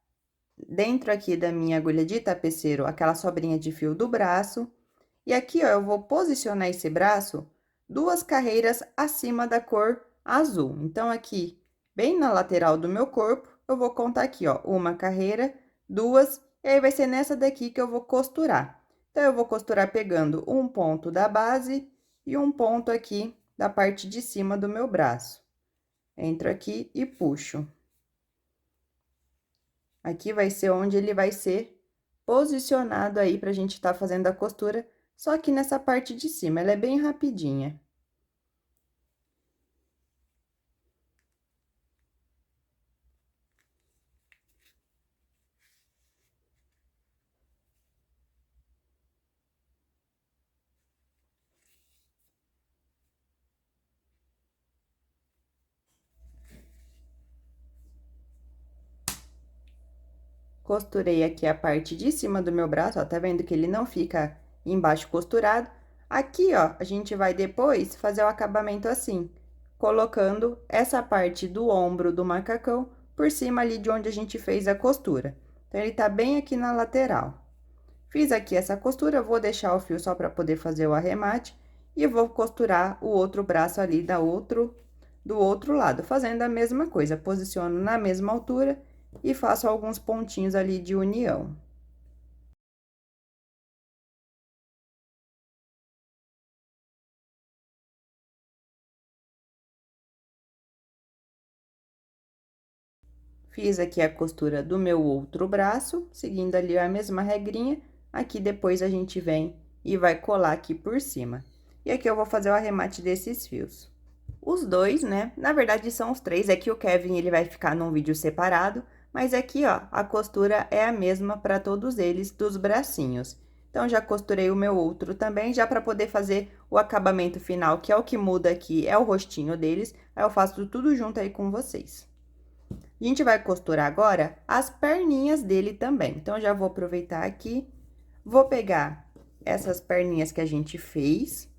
dentro aqui da minha agulha de tapeceiro aquela sobrinha de fio do braço. E aqui, ó, eu vou posicionar esse braço 2 carreiras acima da cor azul. Então, aqui, bem na lateral do meu corpo, eu vou contar aqui, ó, 1 carreira, 2, e aí vai ser nessa daqui que eu vou costurar. Então, eu vou costurar pegando um ponto da base e um ponto aqui da parte de cima do meu braço. Entro aqui e puxo. Aqui vai ser onde ele vai ser posicionado aí pra gente tá fazendo a costura, só que nessa parte de cima, ela é bem rapidinha. Costurei aqui a parte de cima do meu braço, ó, tá vendo que ele não fica embaixo costurado? Aqui, ó, a gente vai depois fazer o acabamento assim, colocando essa parte do ombro do macacão por cima ali de onde a gente fez a costura. Então, ele tá bem aqui na lateral. Fiz aqui essa costura, vou deixar o fio só para poder fazer o arremate e vou costurar o outro braço ali do outro lado, fazendo a mesma coisa, posiciono na mesma altura e faço alguns pontinhos ali de união. Fiz aqui a costura do meu outro braço, seguindo ali a mesma regrinha. Aqui depois a gente vem e vai colar aqui por cima. E aqui eu vou fazer o arremate desses fios. Os dois, né? Na verdade, são os 3. É que o Kevin, ele vai ficar num vídeo separado. Mas aqui, ó, a costura é a mesma para todos eles, dos bracinhos. Então, já costurei o meu outro também, já para poder fazer o acabamento final, que é o que muda aqui, é o rostinho deles. Aí, eu faço tudo junto aí com vocês. A gente vai costurar agora as perninhas dele também. Então, já vou aproveitar aqui, vou pegar essas perninhas que a gente fez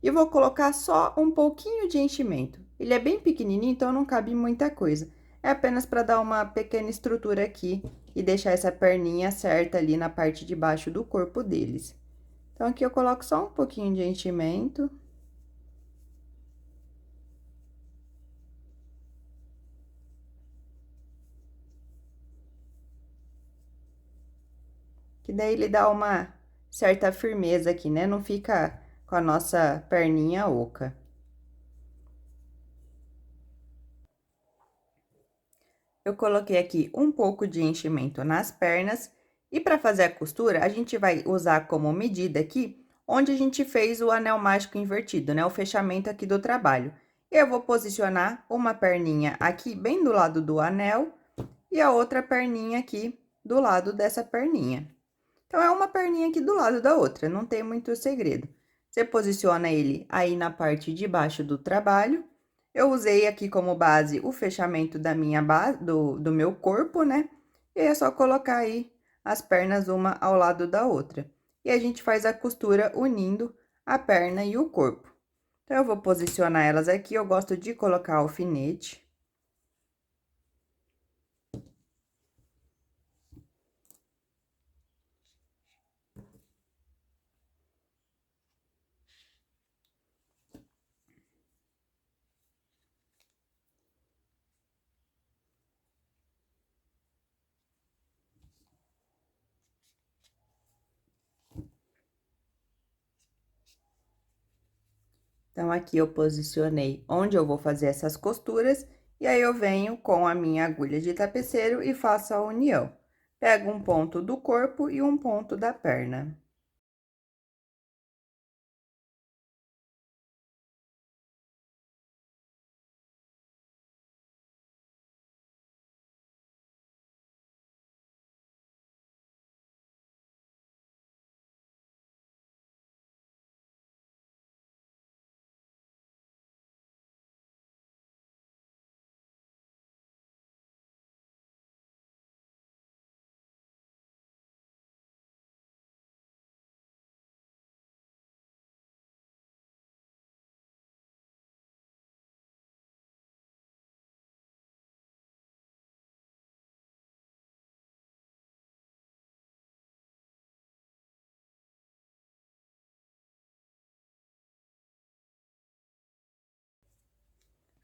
e vou colocar só um pouquinho de enchimento. Ele é bem pequenininho, então não cabe muita coisa. É apenas para dar uma pequena estrutura aqui e deixar essa perninha certa ali na parte de baixo do corpo deles. Então, aqui eu coloco só um pouquinho de enchimento. Que daí ele dá uma certa firmeza aqui, né? Não fica com a nossa perninha oca. Eu coloquei aqui um pouco de enchimento nas pernas e para fazer a costura, a gente vai usar como medida aqui, onde a gente fez o anel mágico invertido, né? O fechamento aqui do trabalho. Eu vou posicionar uma perninha aqui bem do lado do anel e a outra perninha aqui do lado dessa perninha. Então, é uma perninha aqui do lado da outra, não tem muito segredo. Você posiciona ele aí na parte de baixo do trabalho. Eu usei aqui como base o fechamento da minha base, do meu corpo, né? E é só colocar aí as pernas uma ao lado da outra. E a gente faz a costura unindo a perna e o corpo. Então, eu vou posicionar elas aqui, eu gosto de colocar alfinete. Então, aqui eu posicionei onde eu vou fazer essas costuras E aí, eu venho com a minha agulha de tapeceiro e faço a união. Pego um ponto do corpo e um ponto da perna.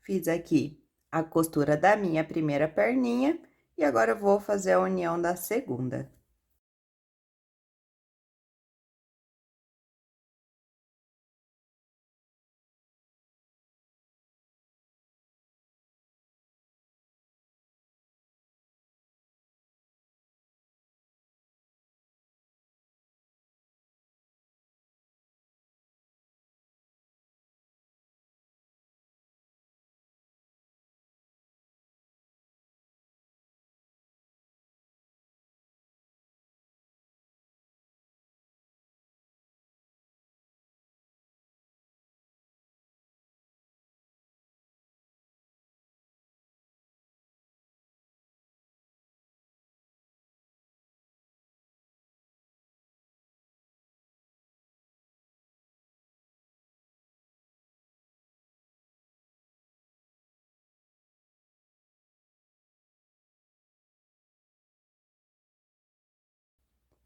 Fiz aqui a costura da minha primeira perninha e agora eu vou fazer a união da segunda.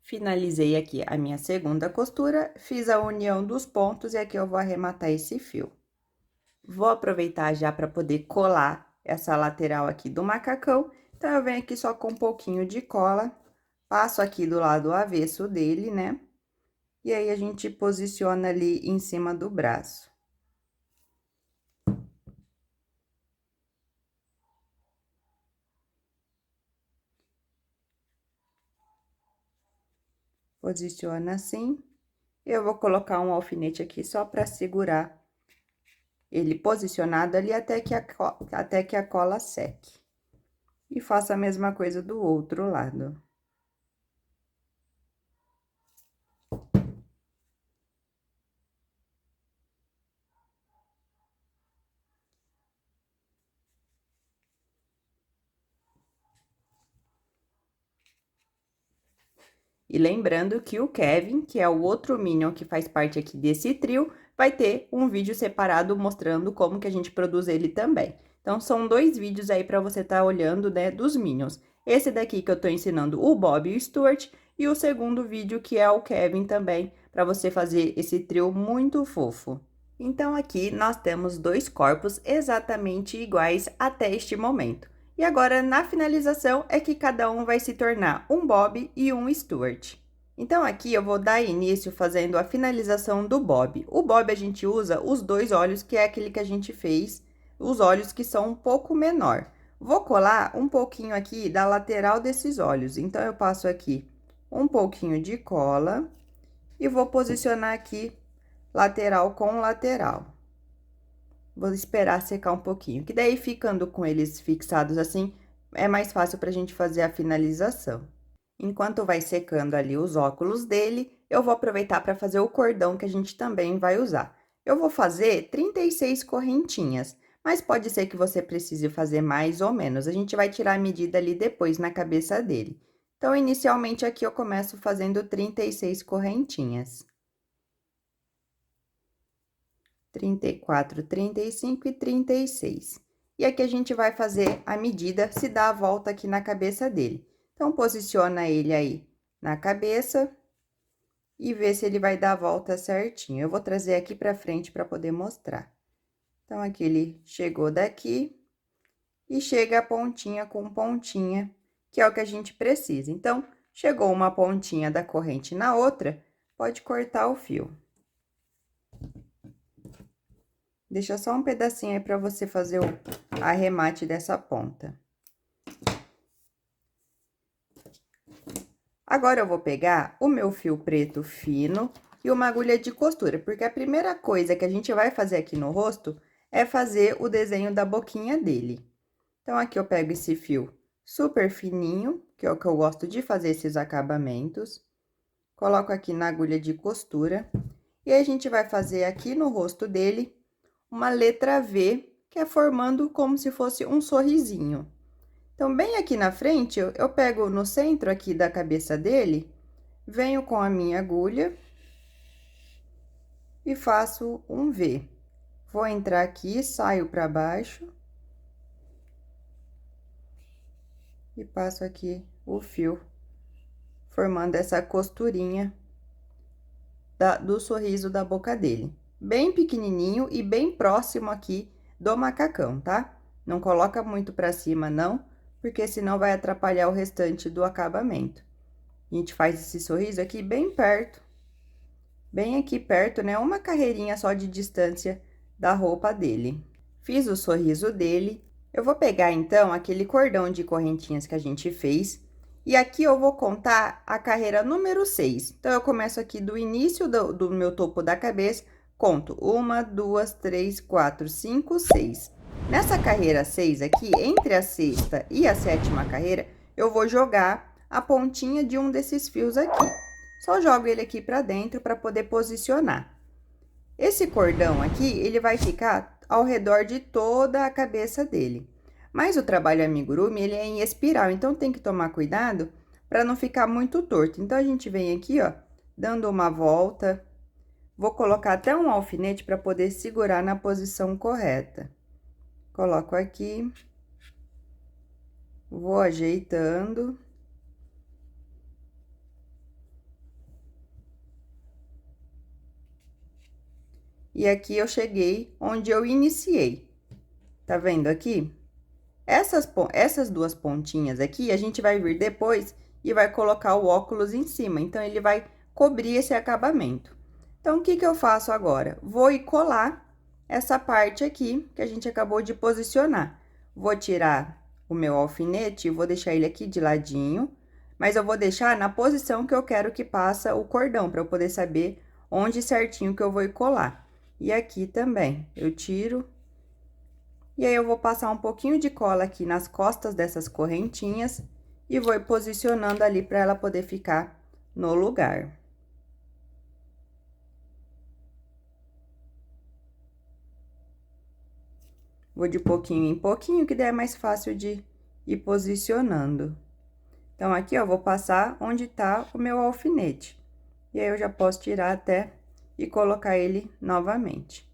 Finalizei aqui a minha segunda costura, fiz a união dos pontos e aqui eu vou arrematar esse fio. Vou aproveitar já para poder colar essa lateral aqui do macacão, então eu venho aqui só com um pouquinho de cola, passo aqui do lado avesso dele, né? E aí, a gente posiciona ali em cima do braço. Posiciona assim. Eu vou colocar um alfinete aqui só para segurar ele posicionado ali até que a cola seque. E faço a mesma coisa do outro lado. E lembrando que o Kevin, que é o outro Minion que faz parte aqui desse trio, vai ter um vídeo separado mostrando como que a gente produz ele também. Então, são 2 vídeos aí para você estar olhando, né, dos Minions. Esse daqui que eu tô ensinando o Bob e o Stuart, e o segundo vídeo que é o Kevin também, para você fazer esse trio muito fofo. Então, aqui nós temos 2 corpos exatamente iguais até este momento. E agora, na finalização, é que cada um vai se tornar um Bob e um Stuart. Então, aqui eu vou dar início fazendo a finalização do Bob. O Bob a gente usa os 2 olhos, que é aquele que a gente fez, os olhos que são um pouco menor. Vou colar um pouquinho aqui da lateral desses olhos. Então, eu passo aqui um pouquinho de cola e vou posicionar aqui lateral com lateral. Vou esperar secar um pouquinho, que daí ficando com eles fixados assim, é mais fácil pra gente fazer a finalização. Enquanto vai secando ali os óculos dele, eu vou aproveitar para fazer o cordão que a gente também vai usar. Eu vou fazer 36 correntinhas, mas pode ser que você precise fazer mais ou menos. A gente vai tirar a medida ali depois na cabeça dele. Então, inicialmente aqui eu começo fazendo 36 correntinhas. 34, 35 e 36. E aqui a gente vai fazer a medida, se dá a volta aqui na cabeça dele. Então, posiciona ele aí na cabeça e vê se ele vai dar a volta certinho. Eu vou trazer aqui pra frente para poder mostrar. Então, aqui ele chegou daqui e chega a pontinha com pontinha, que é o que a gente precisa. Então, chegou uma pontinha da corrente na outra, pode cortar o fio. Deixa só um pedacinho aí pra você fazer o arremate dessa ponta. Agora, eu vou pegar o meu fio preto fino e uma agulha de costura, porque a primeira coisa que a gente vai fazer aqui no rosto é fazer o desenho da boquinha dele. Então, aqui eu pego esse fio super fininho, que é o que eu gosto de fazer esses acabamentos. Coloco aqui na agulha de costura. E aí, a gente vai fazer aqui no rosto dele uma letra V, que é formando como se fosse um sorrisinho. Então, bem aqui na frente, eu pego no centro aqui da cabeça dele, venho com a minha agulha e faço um V. Vou entrar aqui, saio para baixo e passo aqui o fio, formando essa costurinha do sorriso da boca dele. Bem pequenininho e bem próximo aqui do macacão, tá? Não coloca muito para cima, não, porque senão vai atrapalhar o restante do acabamento. A gente faz esse sorriso aqui bem perto, bem aqui perto, né? Uma carreirinha só de distância da roupa dele. Fiz o sorriso dele. Eu vou pegar, então, aquele cordão de correntinhas que a gente fez. E aqui eu vou contar a carreira número 6. Então, eu começo aqui do início do meu topo da cabeça, conto 1, 2, 3, 4, 5, 6. Nessa carreira 6 aqui, entre a sexta e a sétima carreira, eu vou jogar a pontinha de um desses fios aqui. Só jogo ele aqui pra dentro para poder posicionar. Esse cordão aqui, ele vai ficar ao redor de toda a cabeça dele. Mas o trabalho amigurumi, ele é em espiral, então tem que tomar cuidado para não ficar muito torto. Então, a gente vem aqui, ó, dando uma volta. Vou colocar até um alfinete para poder segurar na posição correta. Coloco aqui. Vou ajeitando. E aqui eu cheguei onde eu iniciei. Tá vendo aqui? Essas duas pontinhas aqui, a gente vai vir depois e vai colocar o óculos em cima. Então, ele vai cobrir esse acabamento. Então, o que que eu faço agora? Vou ir colar essa parte aqui que a gente acabou de posicionar. Vou tirar o meu alfinete e vou deixar ele aqui de ladinho, mas eu vou deixar na posição que eu quero que passa o cordão, para eu poder saber onde certinho que eu vou ir colar. E aqui também, eu tiro. E aí, eu vou passar um pouquinho de cola aqui nas costas dessas correntinhas e vou ir posicionando ali para ela poder ficar no lugar. Vou de pouquinho em pouquinho, que daí é mais fácil de ir posicionando. Então, aqui, ó, vou passar onde tá o meu alfinete. E aí, eu já posso tirar até e colocar ele novamente.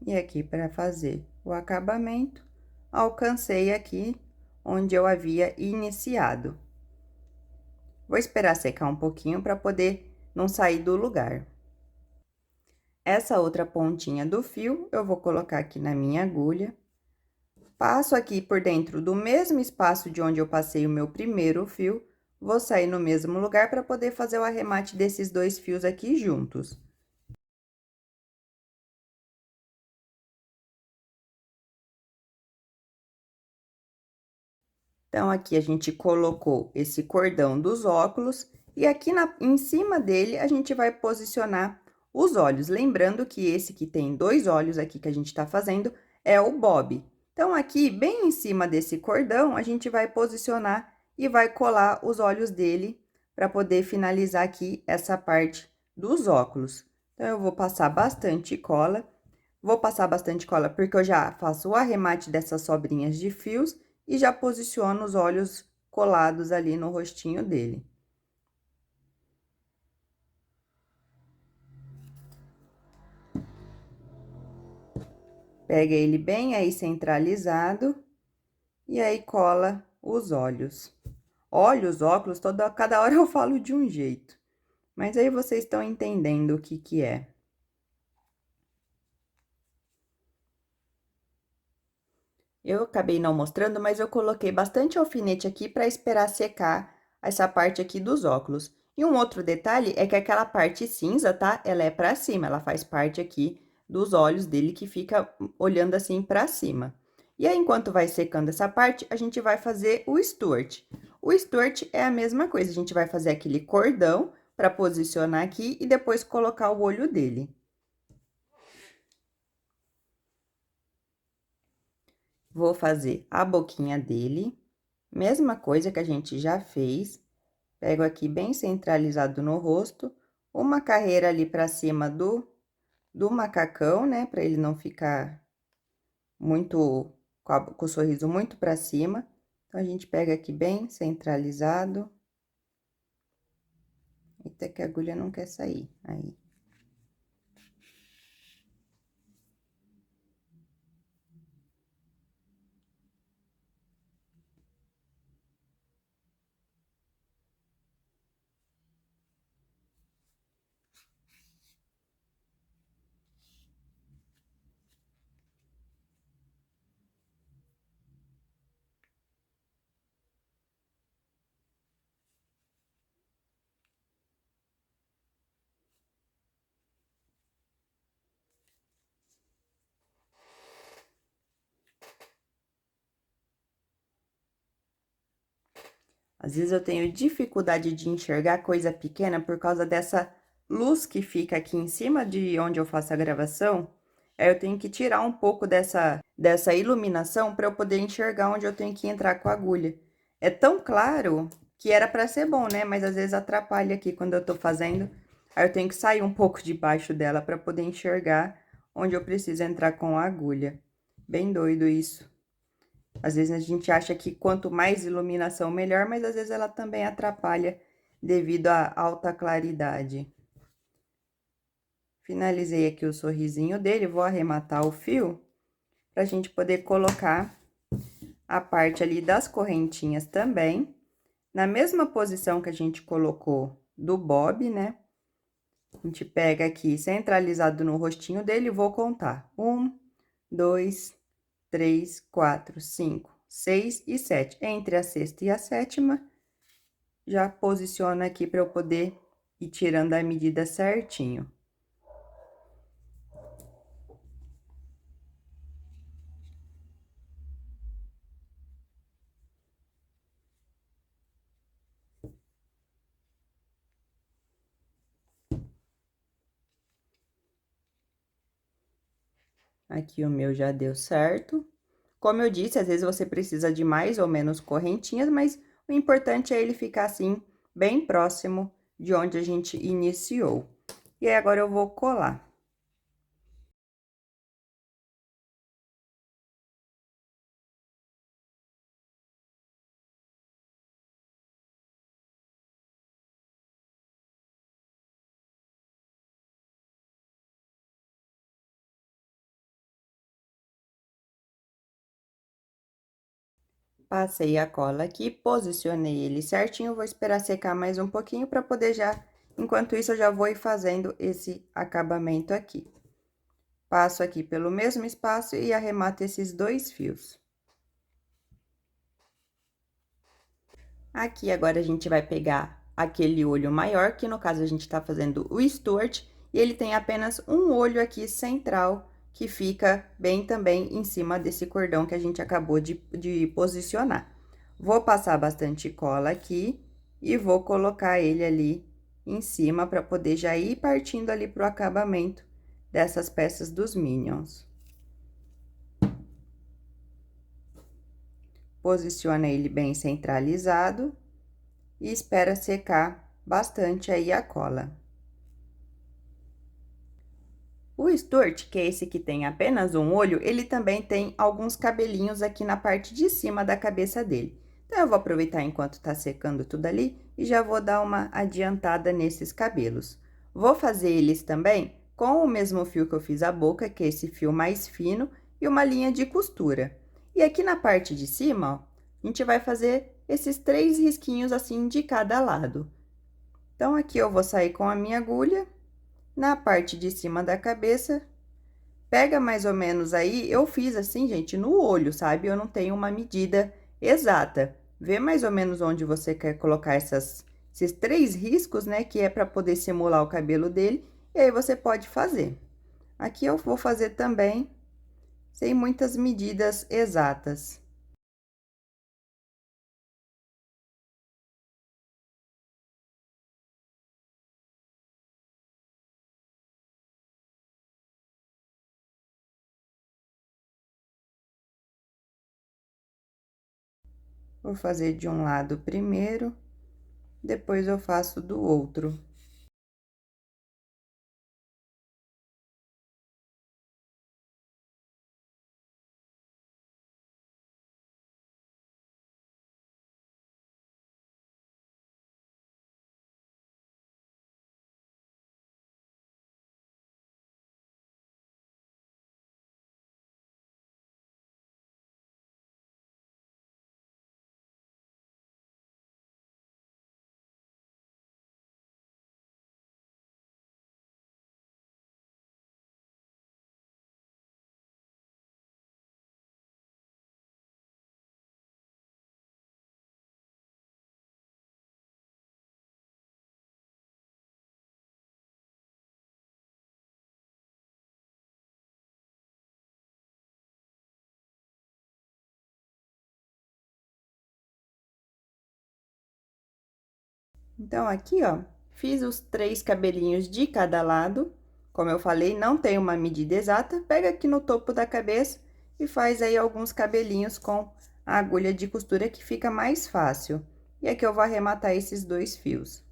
E aqui, para fazer o acabamento, alcancei aqui onde eu havia iniciado. Vou esperar secar um pouquinho para poder não sair do lugar. Essa outra pontinha do fio, eu vou colocar aqui na minha agulha. Passo aqui por dentro do mesmo espaço de onde eu passei o meu primeiro fio, vou sair no mesmo lugar para poder fazer o arremate desses dois fios aqui juntos. Então, aqui a gente colocou esse cordão dos óculos e aqui em cima dele a gente vai posicionar os olhos. Lembrando que esse que tem dois olhos aqui que a gente tá fazendo é o bob. Então, aqui, bem em cima desse cordão, a gente vai posicionar e vai colar os olhos dele para poder finalizar aqui essa parte dos óculos. Então, eu vou passar bastante cola. Vou passar bastante cola porque eu já faço o arremate dessas sobrinhas de fios e já posiciono os olhos colados ali no rostinho dele. Pega ele bem aí centralizado e aí cola os olhos. Olhos, óculos, cada hora eu falo de um jeito. Mas aí vocês estão entendendo o que que é. Eu acabei não mostrando, mas eu coloquei bastante alfinete aqui para esperar secar essa parte aqui dos óculos. E um outro detalhe é que aquela parte cinza, tá? Ela é para cima, ela faz parte aqui dos olhos dele que fica olhando assim para cima. E aí, enquanto vai secando essa parte, a gente vai fazer o Stuart. O Stuart é a mesma coisa, a gente vai fazer aquele cordão para posicionar aqui e depois colocar o olho dele. Vou fazer a boquinha dele, mesma coisa que a gente já fez. Pego aqui bem centralizado no rosto, uma carreira ali pra cima do macacão, né? Pra ele não ficar muito, com o sorriso muito pra cima. Então, a gente pega aqui bem centralizado. Eita, que a agulha não quer sair, aí. Às vezes eu tenho dificuldade de enxergar coisa pequena por causa dessa luz que fica aqui em cima de onde eu faço a gravação. Aí eu tenho que tirar um pouco dessa iluminação para eu poder enxergar onde eu tenho que entrar com a agulha. É tão claro que era para ser bom, né? Mas às vezes atrapalha aqui quando eu tô fazendo. Aí eu tenho que sair um pouco debaixo dela para poder enxergar onde eu preciso entrar com a agulha. Bem doido isso. Às vezes a gente acha que quanto mais iluminação, melhor, mas às vezes ela também atrapalha devido à alta claridade. Finalizei aqui o sorrisinho dele, vou arrematar o fio pra gente poder colocar a parte ali das correntinhas também, na mesma posição que a gente colocou do bob, né? A gente pega aqui centralizado no rostinho dele, vou contar. 1, 2, 3, 4, 5, 6 e 7. Entre a sexta e a sétima, já posiciona aqui para eu poder ir tirando a medida certinho. Aqui o meu já deu certo. Como eu disse, às vezes você precisa de mais ou menos correntinhas, mas o importante é ele ficar assim, bem próximo de onde a gente iniciou. E aí, agora eu vou colar. Passei a cola aqui, posicionei ele certinho, vou esperar secar mais um pouquinho para poder já... Enquanto isso, eu já vou ir fazendo esse acabamento aqui. Passo aqui pelo mesmo espaço e arremato esses 2 fios. Aqui, agora, a gente vai pegar aquele olho maior, que no caso a gente tá fazendo o Stuart, e ele tem apenas um olho aqui central, que fica bem também em cima desse cordão que a gente acabou de posicionar. Vou passar bastante cola aqui e vou colocar ele ali em cima para poder já ir partindo ali pro acabamento dessas peças dos Minions. Posiciona ele bem centralizado e espera secar bastante aí a cola. O Stuart, que é esse que tem apenas um olho, ele também tem alguns cabelinhos aqui na parte de cima da cabeça dele. Então, eu vou aproveitar enquanto tá secando tudo ali e já vou dar uma adiantada nesses cabelos. Vou fazer eles também com o mesmo fio que eu fiz a boca, que é esse fio mais fino, e uma linha de costura. E aqui na parte de cima, ó, a gente vai fazer esses 3 risquinhos assim de cada lado. Então, aqui eu vou sair com a minha agulha, na parte de cima da cabeça, pega mais ou menos aí, eu fiz assim, gente, no olho, sabe? Eu não tenho uma medida exata. Vê mais ou menos onde você quer colocar esses 3 riscos, né? Que é para poder simular o cabelo dele, e aí você pode fazer. Aqui eu vou fazer também, sem muitas medidas exatas. Vou fazer de um lado primeiro, depois eu faço do outro. Então, aqui, ó, fiz os 3 cabelinhos de cada lado. Como eu falei, não tem uma medida exata. Pega aqui no topo da cabeça e faz aí alguns cabelinhos com a agulha de costura, que fica mais fácil. E aqui eu vou arrematar esses 2 fios.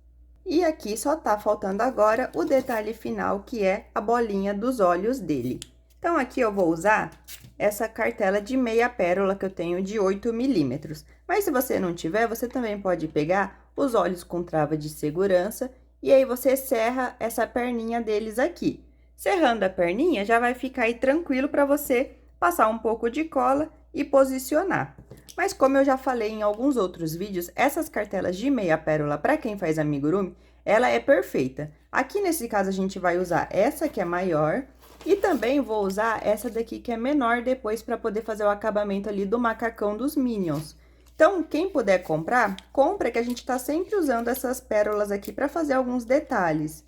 E aqui só tá faltando agora o detalhe final, que é a bolinha dos olhos dele. Então, aqui eu vou usar essa cartela de meia pérola que eu tenho de 8 milímetros. Mas se você não tiver, você também pode pegar os olhos com trava de segurança e aí você serra essa perninha deles aqui. Serrando a perninha, já vai ficar aí tranquilo para você passar um pouco de cola e posicionar. Mas como eu já falei em alguns outros vídeos, essas cartelas de meia pérola, para quem faz amigurumi, ela é perfeita. Aqui nesse caso a gente vai usar essa que é maior e também vou usar essa daqui que é menor depois para poder fazer o acabamento ali do macacão dos Minions. Então, quem puder comprar, compra, que a gente tá sempre usando essas pérolas aqui para fazer alguns detalhes.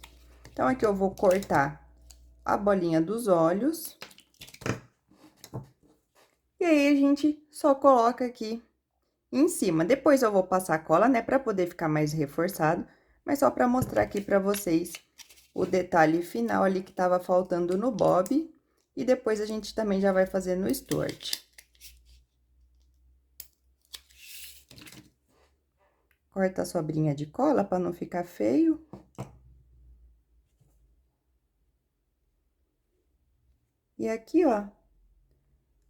Então, aqui eu vou cortar a bolinha dos olhos. E aí, a gente só coloca aqui em cima. Depois eu vou passar cola, né, para poder ficar mais reforçado, mas só para mostrar aqui para vocês o detalhe final ali que tava faltando no bob. E depois a gente também já vai fazer no Stuart. Corta a sobrinha de cola para não ficar feio. E aqui, ó,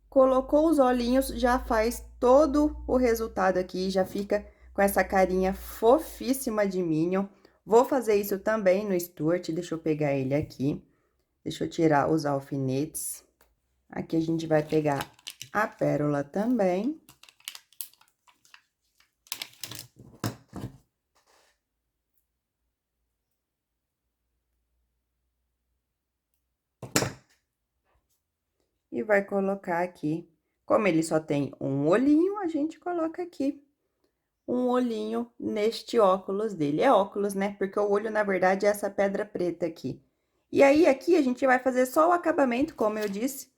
colocou os olhinhos, já faz todo o resultado aqui, já fica com essa carinha fofíssima de Minion. Vou fazer isso também no Stuart, deixa eu pegar ele aqui. Deixa eu tirar os alfinetes. Aqui a gente vai pegar a pérola também. E vai colocar aqui. Como ele só tem um olhinho, a gente coloca aqui um olhinho neste óculos dele. É óculos, né? Porque o olho, na verdade, é essa pedra preta aqui. E aí, aqui, a gente vai fazer só o acabamento, como eu disse,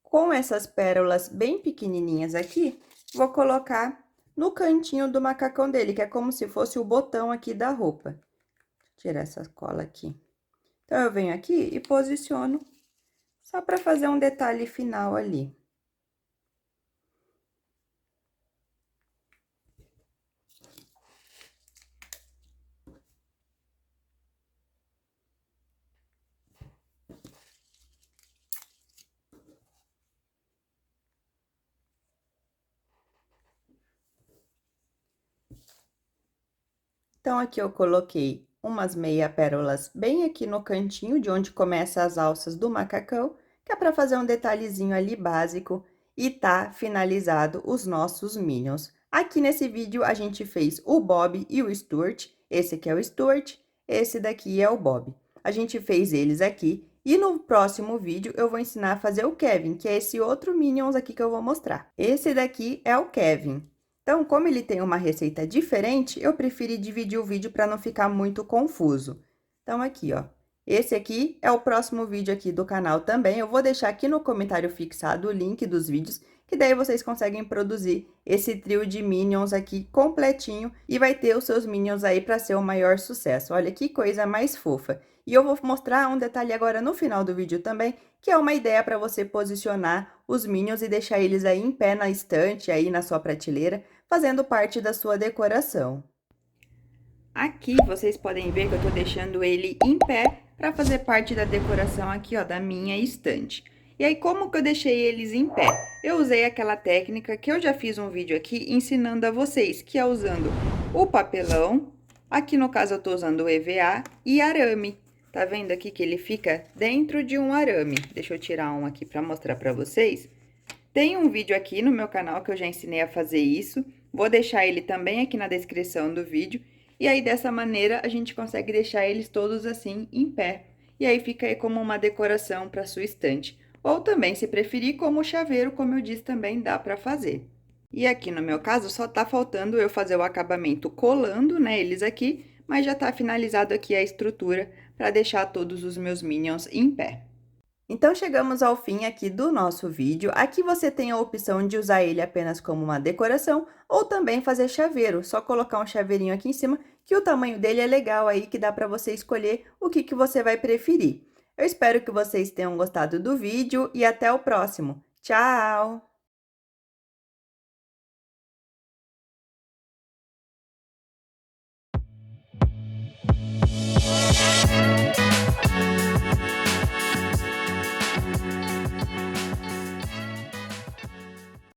com essas pérolas bem pequenininhas aqui. Vou colocar no cantinho do macacão dele, que é como se fosse o botão aqui da roupa. Vou tirar essa cola aqui. Então, eu venho aqui e posiciono só para fazer um detalhe final ali. Então, aqui eu coloquei umas meia pérolas bem aqui no cantinho, de onde começa as alças do macacão, que é para fazer um detalhezinho ali básico e tá finalizado os nossos Minions. Aqui nesse vídeo a gente fez o Bob e o Stuart, esse aqui é o Stuart, esse daqui é o Bob. A gente fez eles aqui e no próximo vídeo eu vou ensinar a fazer o Kevin, que é esse outro Minions aqui que eu vou mostrar. Esse daqui é o Kevin. Então, como ele tem uma receita diferente, eu preferi dividir o vídeo para não ficar muito confuso. Então, aqui, ó. Esse aqui é o próximo vídeo aqui do canal também. Eu vou deixar aqui no comentário fixado o link dos vídeos, que daí vocês conseguem produzir esse trio de Minions aqui completinho e vai ter os seus Minions aí para ser o maior sucesso. Olha que coisa mais fofa. E eu vou mostrar um detalhe agora no final do vídeo também, que é uma ideia para você posicionar os Minions e deixar eles aí em pé na estante, aí na sua prateleira, fazendo parte da sua decoração. Aqui vocês podem ver que eu tô deixando ele em pé para fazer parte da decoração aqui, ó, da minha estante. E aí, como que eu deixei eles em pé? Eu usei aquela técnica que eu já fiz um vídeo aqui ensinando a vocês, que é usando o papelão, aqui no caso eu tô usando o EVA e arame. Tá vendo aqui que ele fica dentro de um arame? Deixa eu tirar um aqui para mostrar para vocês. Tem um vídeo aqui no meu canal que eu já ensinei a fazer isso. Vou deixar ele também aqui na descrição do vídeo. E aí, dessa maneira, a gente consegue deixar eles todos assim, em pé. E aí, fica aí como uma decoração para sua estante. Ou também, se preferir, como chaveiro, como eu disse, também dá para fazer. E aqui, no meu caso, só tá faltando eu fazer o acabamento colando, né, eles aqui. Mas já tá finalizado aqui a estrutura para deixar todos os meus Minions em pé. Então, chegamos ao fim aqui do nosso vídeo. Aqui você tem a opção de usar ele apenas como uma decoração ou também fazer chaveiro. Só colocar um chaveirinho aqui em cima, que o tamanho dele é legal aí, que dá para você escolher o que você vai preferir. Eu espero que vocês tenham gostado do vídeo e até o próximo. Tchau!